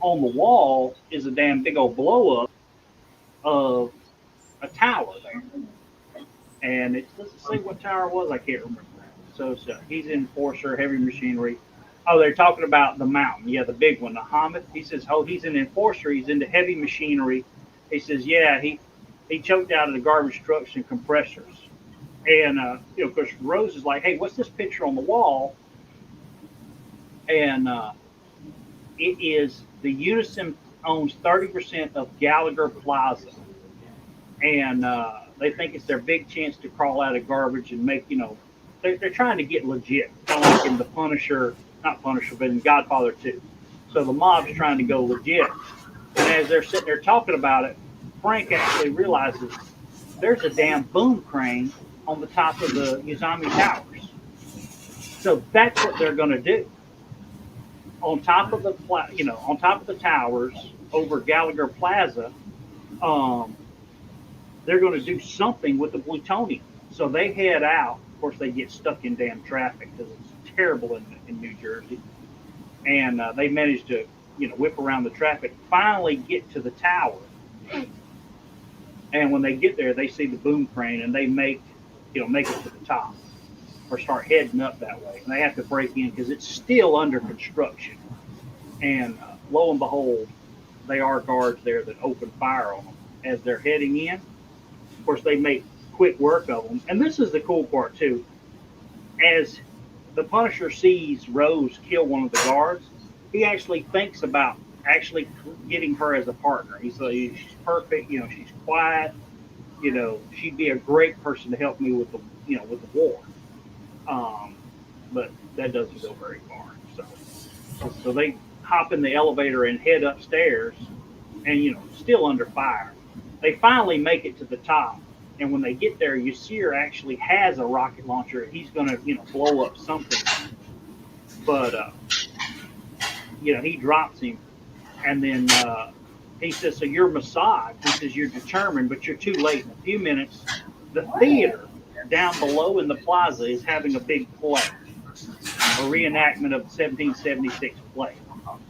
wall is a damn big old blow up of a tower there. And it doesn't say what tower it was. I can't remember. So he's an enforcer, heavy machinery. Oh, they're talking about the mountain. Yeah, the big one, the Hamid. He says, he's an enforcer. He's into heavy machinery. He says, yeah, he choked out of the garbage trucks and compressors. And, of course, Rose is like, "Hey, what's this picture on the wall?" And it is the Unison owns 30% of Gallagher Plaza. And they think it's their big chance to crawl out of garbage and make, they're trying to get legit, kind of like in the Punisher, not Punisher, but in Godfather 2. So the mob's trying to go legit. And as they're sitting there talking about it, Frank actually realizes there's a damn boom crane on the top of the Uzami Towers. So that's what they're going to do. On top of on top of the towers over Gallagher Plaza, um, they're going to do something with the plutonium. So they head out. Of course, they get stuck in damn traffic because it's terrible in New Jersey. And they manage to, whip around the traffic, finally get to the tower. And when they get there, they see the boom crane, and they make it to the top or start heading up that way. And they have to break in because it's still under construction. And lo and behold, they are guards there that open fire on them as they're heading in. Of course, they make quick work of them. And this is the cool part, too. As the Punisher sees Rose kill one of the guards, he actually thinks about actually getting her as a partner. He's like, she's perfect, she's quiet, she'd be a great person to help me with the war. But that doesn't go very far. So they hop in the elevator and head upstairs, and still under fire. They finally make it to the top, and when they get there, Yasir actually has a rocket launcher. He's going to blow up something, but he drops him, and then he says, "So you're Mossad." He says, "You're determined, but you're too late. In a few minutes, the theater down below in the plaza is having a big play, a reenactment of the 1776 play.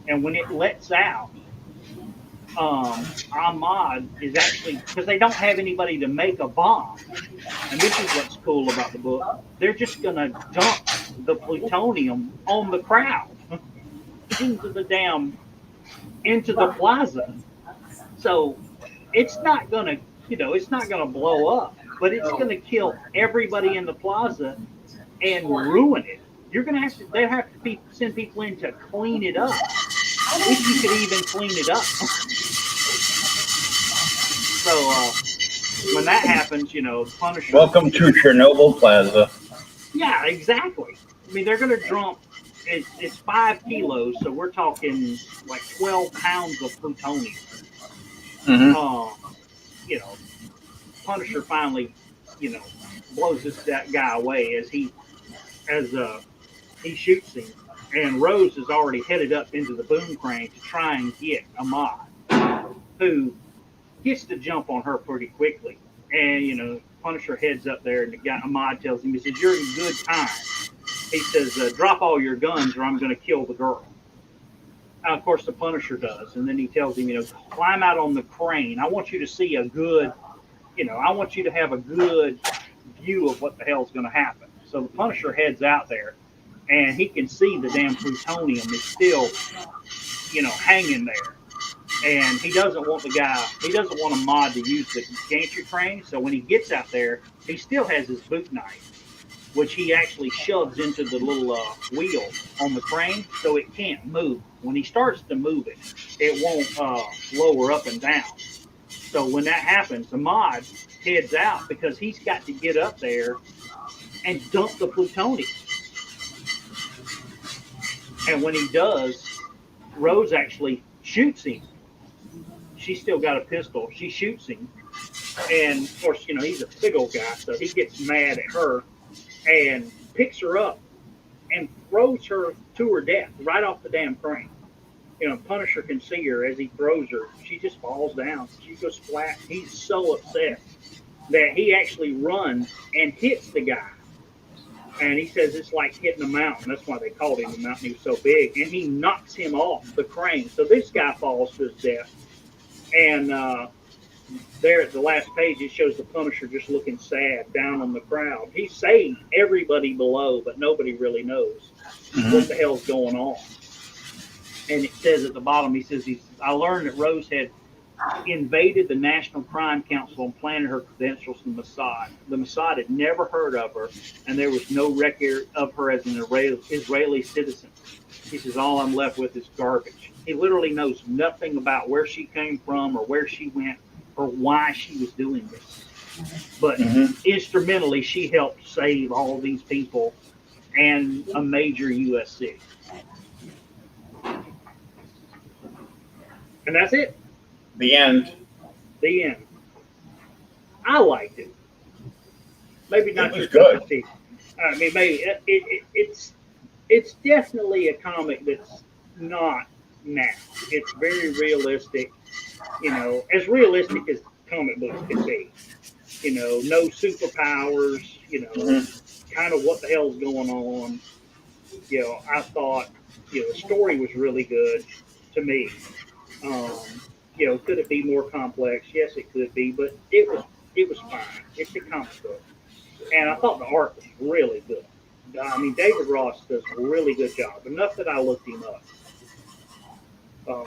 And when it lets out, Ahmad is actually, because they don't have anybody to make a bomb, and this is what's cool about the book, they're just going to dump the plutonium on the crowd into the plaza. So it's not going to, it's not going to blow up, but it's going to kill everybody in the plaza and ruin it. They have to send people in to clean it up. If you could even clean it up. So when that happens, Punisher. Welcome to Chernobyl Plaza. Yeah, exactly. I mean, they're going to dump. It's 5 kilos, so we're talking like 12 pounds of plutonium. Mm-hmm. Punisher finally, blows this guy away as he shoots him. And Rose is already headed up into the boom crane to try and get Ahmad, who gets to jump on her pretty quickly. And, Punisher heads up there, and the guy, Ahmad, tells him, he says, "You're in good time." He says, "Drop all your guns or I'm going to kill the girl." Now, of course, the Punisher does. And then he tells him, "Climb out on the crane. I want you to see I want you to have a good view of what the hell's going to happen." So the Punisher heads out there. And he can see the damn plutonium is still, hanging there. And he doesn't want Ahmad to use the gantry crane. So when he gets out there, he still has his boot knife, which he actually shoves into the little wheel on the crane so it can't move. When he starts to move it, it won't lower up and down. So when that happens, Ahmad heads out because he's got to get up there and dump the plutonium. And when he does, Rose actually shoots him. She's still got a pistol. She shoots him. And, of course, he's a big old guy, so he gets mad at her and picks her up and throws her to her death right off the damn crane. Punisher can see her as he throws her. She just falls down. She goes flat. He's so upset that he actually runs and hits the guy. And he says it's like hitting a mountain. That's why they called him the mountain. He was so big. And he knocks him off the crane. So this guy falls to his death. And there at the last page, it shows the Punisher just looking sad down on the crowd. He saved everybody below, but nobody really knows what the hell's going on. And it says at the bottom, he says, "I learned that Rose had invaded the National Crime Council and planted her credentials to Mossad. The Mossad had never heard of her, and there was no record of her as an Israeli citizen." He says, "All I'm left with is garbage." He literally knows nothing about where she came from or where she went or why she was doing this. But instrumentally, she helped save all these people and a major U.S. city. And that's it. The end. The end. I liked it. Maybe not It was your good. cup of tea. I mean, maybe it's definitely a comic that's not now. It's very realistic. As realistic as comic books can be. No superpowers. Mhm. Kind of what the hell's going on. I thought the story was really good to me. Could it be more complex? Yes, it could be, but it was fine. It's a comic book, and I thought the art was really good. I mean, David Ross does a really good job. Enough that I looked him up. Um,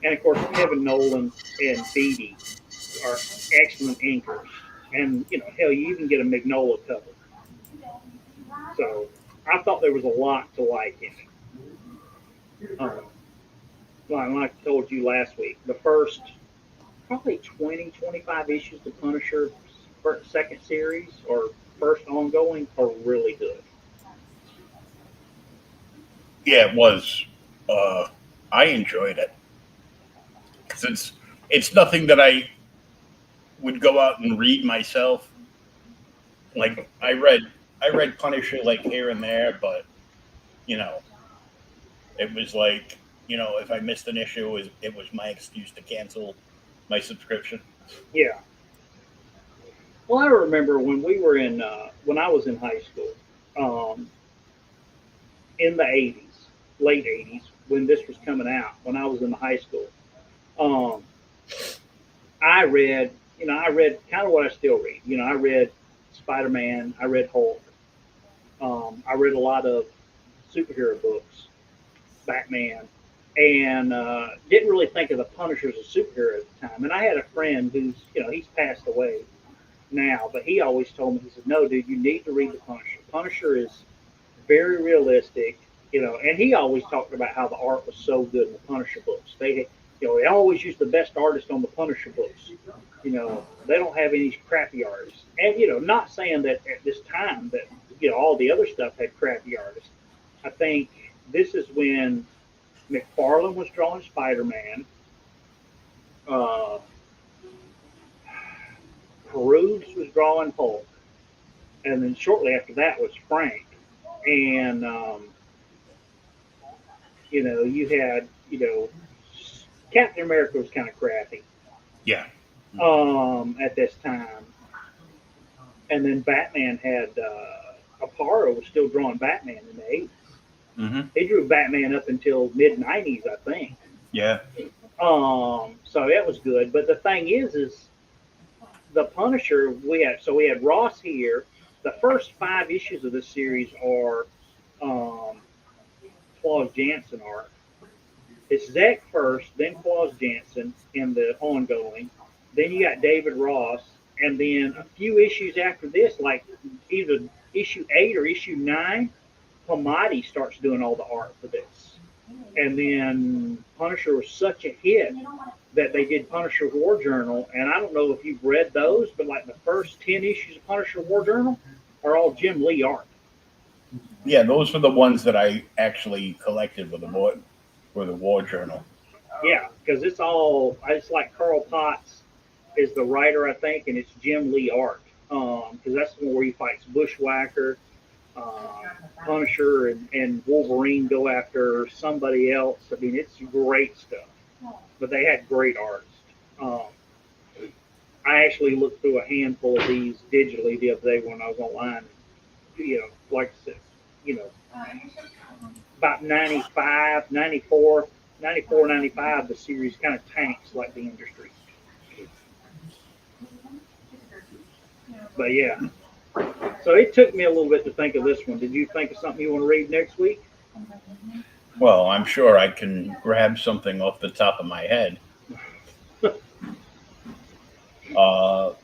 and of course, Kevin Nolan and Beatty are excellent anchors. And hell, you even get a Mignola cover. So I thought there was a lot to like in it. Like I told you last week, the first probably 20, 25 issues of Punisher second series or first ongoing are really good. Yeah, it was. I enjoyed it because it's nothing that I would go out and read myself. Like I read Punisher like here and there, but you know, it was like if I missed an issue, it was my excuse to cancel my subscription. Yeah. Well, I remember when I was in high school, um, in the '80s, late '80s, when this was coming out, when I was in high school. Um, I read kind of what I still read. I read Spider Man, I read Hulk, I read a lot of superhero books, Batman, and didn't really think of the Punisher as a superhero at the time. And I had a friend who's, he's passed away now, but he always told me, he said, "No, dude, you need to read the Punisher. Punisher is very realistic." And he always talked about how the art was so good in the Punisher books. They always use the best artist on the Punisher books. They don't have any crappy artists. And not saying that at this time that all the other stuff had crappy artists. I think this is when McFarlane was drawing Spider-Man. Uh, Peruse was drawing Hulk, and then shortly after that was Frank. And you had Captain America was kind of crappy Yeah. at this time, and then Batman had Aparo was still drawing Batman in the '80s. Mm-hmm. He drew Batman up until mid '90s, I think. Yeah. So that was good. But the thing is the Punisher we had Ross here. The first 5 issues of this series are um, Claus Janson art. It's Zek first, then Claus Janson in the ongoing. Then you got David Ross, and then a few issues after this, like either issue 8 or issue 9, Hamadi starts doing all the art for this. And then Punisher was such a hit that they did Punisher War Journal, and I don't know if you've read those, but like the first 10 issues of Punisher War Journal are all Jim Lee art. Yeah, those were the ones that I actually collected with the War Journal. Yeah, because it's like Carl Potts is the writer, I think, and it's Jim Lee art. Because that's the one where he fights Bushwhacker, Punisher, and Wolverine go after somebody else. I mean, it's great stuff. But they had great artists. Um, I actually looked through a handful of these digitally the other day when I was online. Like I said, you know, about 95, 94, 94, 95, the series kind of tanks like the industry. But yeah, so it took me a little bit to think of this one. Did you think of something you want to read next week? Well, I'm sure I can grab something off the top of my head.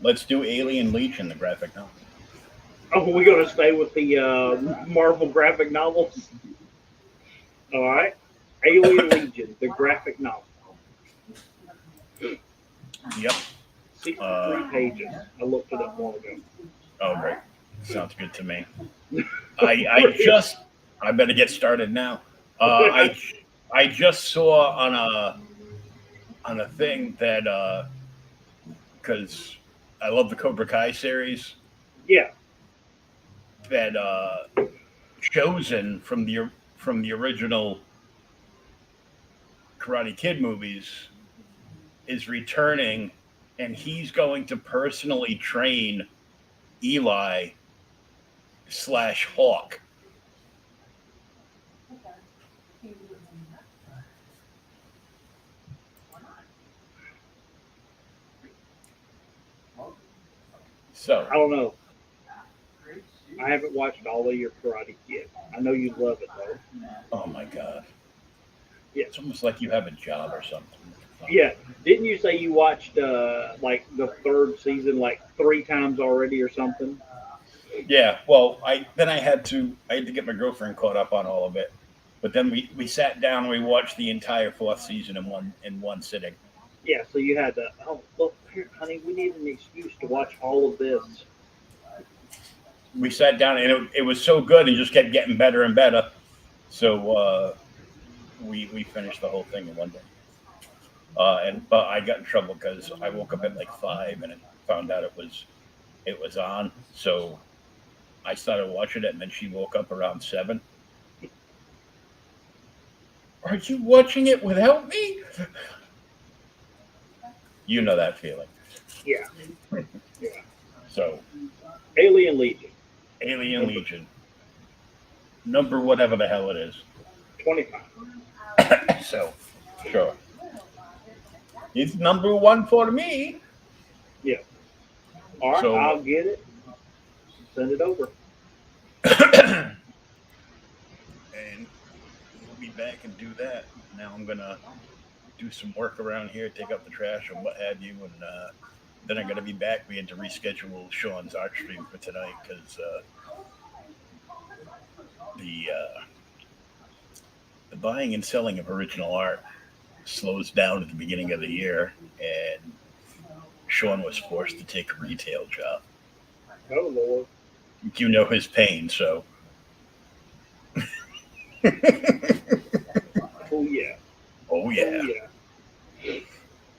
Let's do Alien Legion, the graphic novel. Oh, we're going to stay with the Marvel graphic novels. All right, Alien Legion, the graphic novel. Yep. 63 pages. I looked it up a while ago. Oh, great. Sounds good to me. I better get started now. I just saw on a thing that because I love the Cobra Kai series. Yeah. that Chosen from the original Karate Kid movies is returning, and he's going to personally train Eli slash Hawk. So I don't know. I haven't watched all of your Karate Kid. I know you love it though. oh my god, Yeah. it's almost like you have a job or something. Yeah. Didn't you say you watched like the third season like 3 times already or something? Yeah, well, I had to get my girlfriend caught up on all of it, but then we sat down and we watched the entire fourth season in one sitting. Yeah. So you had to. Oh, look, here, honey, we need an excuse to watch all of this. We sat down and it was so good and just kept getting better and better. So we finished the whole thing in one day. But I got in trouble because I woke up at like 5 and found out it was on. So I started watching it, and then she woke up around 7. Are you watching it without me? You know that feeling. Yeah. Yeah. So Alien Legion. Alien Legion, number whatever the hell it is. 25. So sure, it's number 1 for me. Yeah. All right. So- I'll get it. Send it over. And we'll be back and do that. Now I'm gonna do some work around here, take out the trash and what have you, and then I'm gonna be back. We had to reschedule Sean's art stream for tonight because the buying and selling of original art slows down at the beginning of the year, and Sean was forced to take a retail job. Oh Lord. You know his pain, so. Oh yeah. Oh yeah. Oh yeah.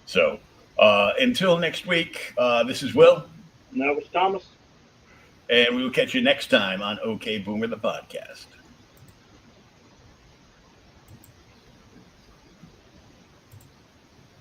So until next week, this is Will, And that was Thomas. and we will catch you next time on OK Boomer the podcast.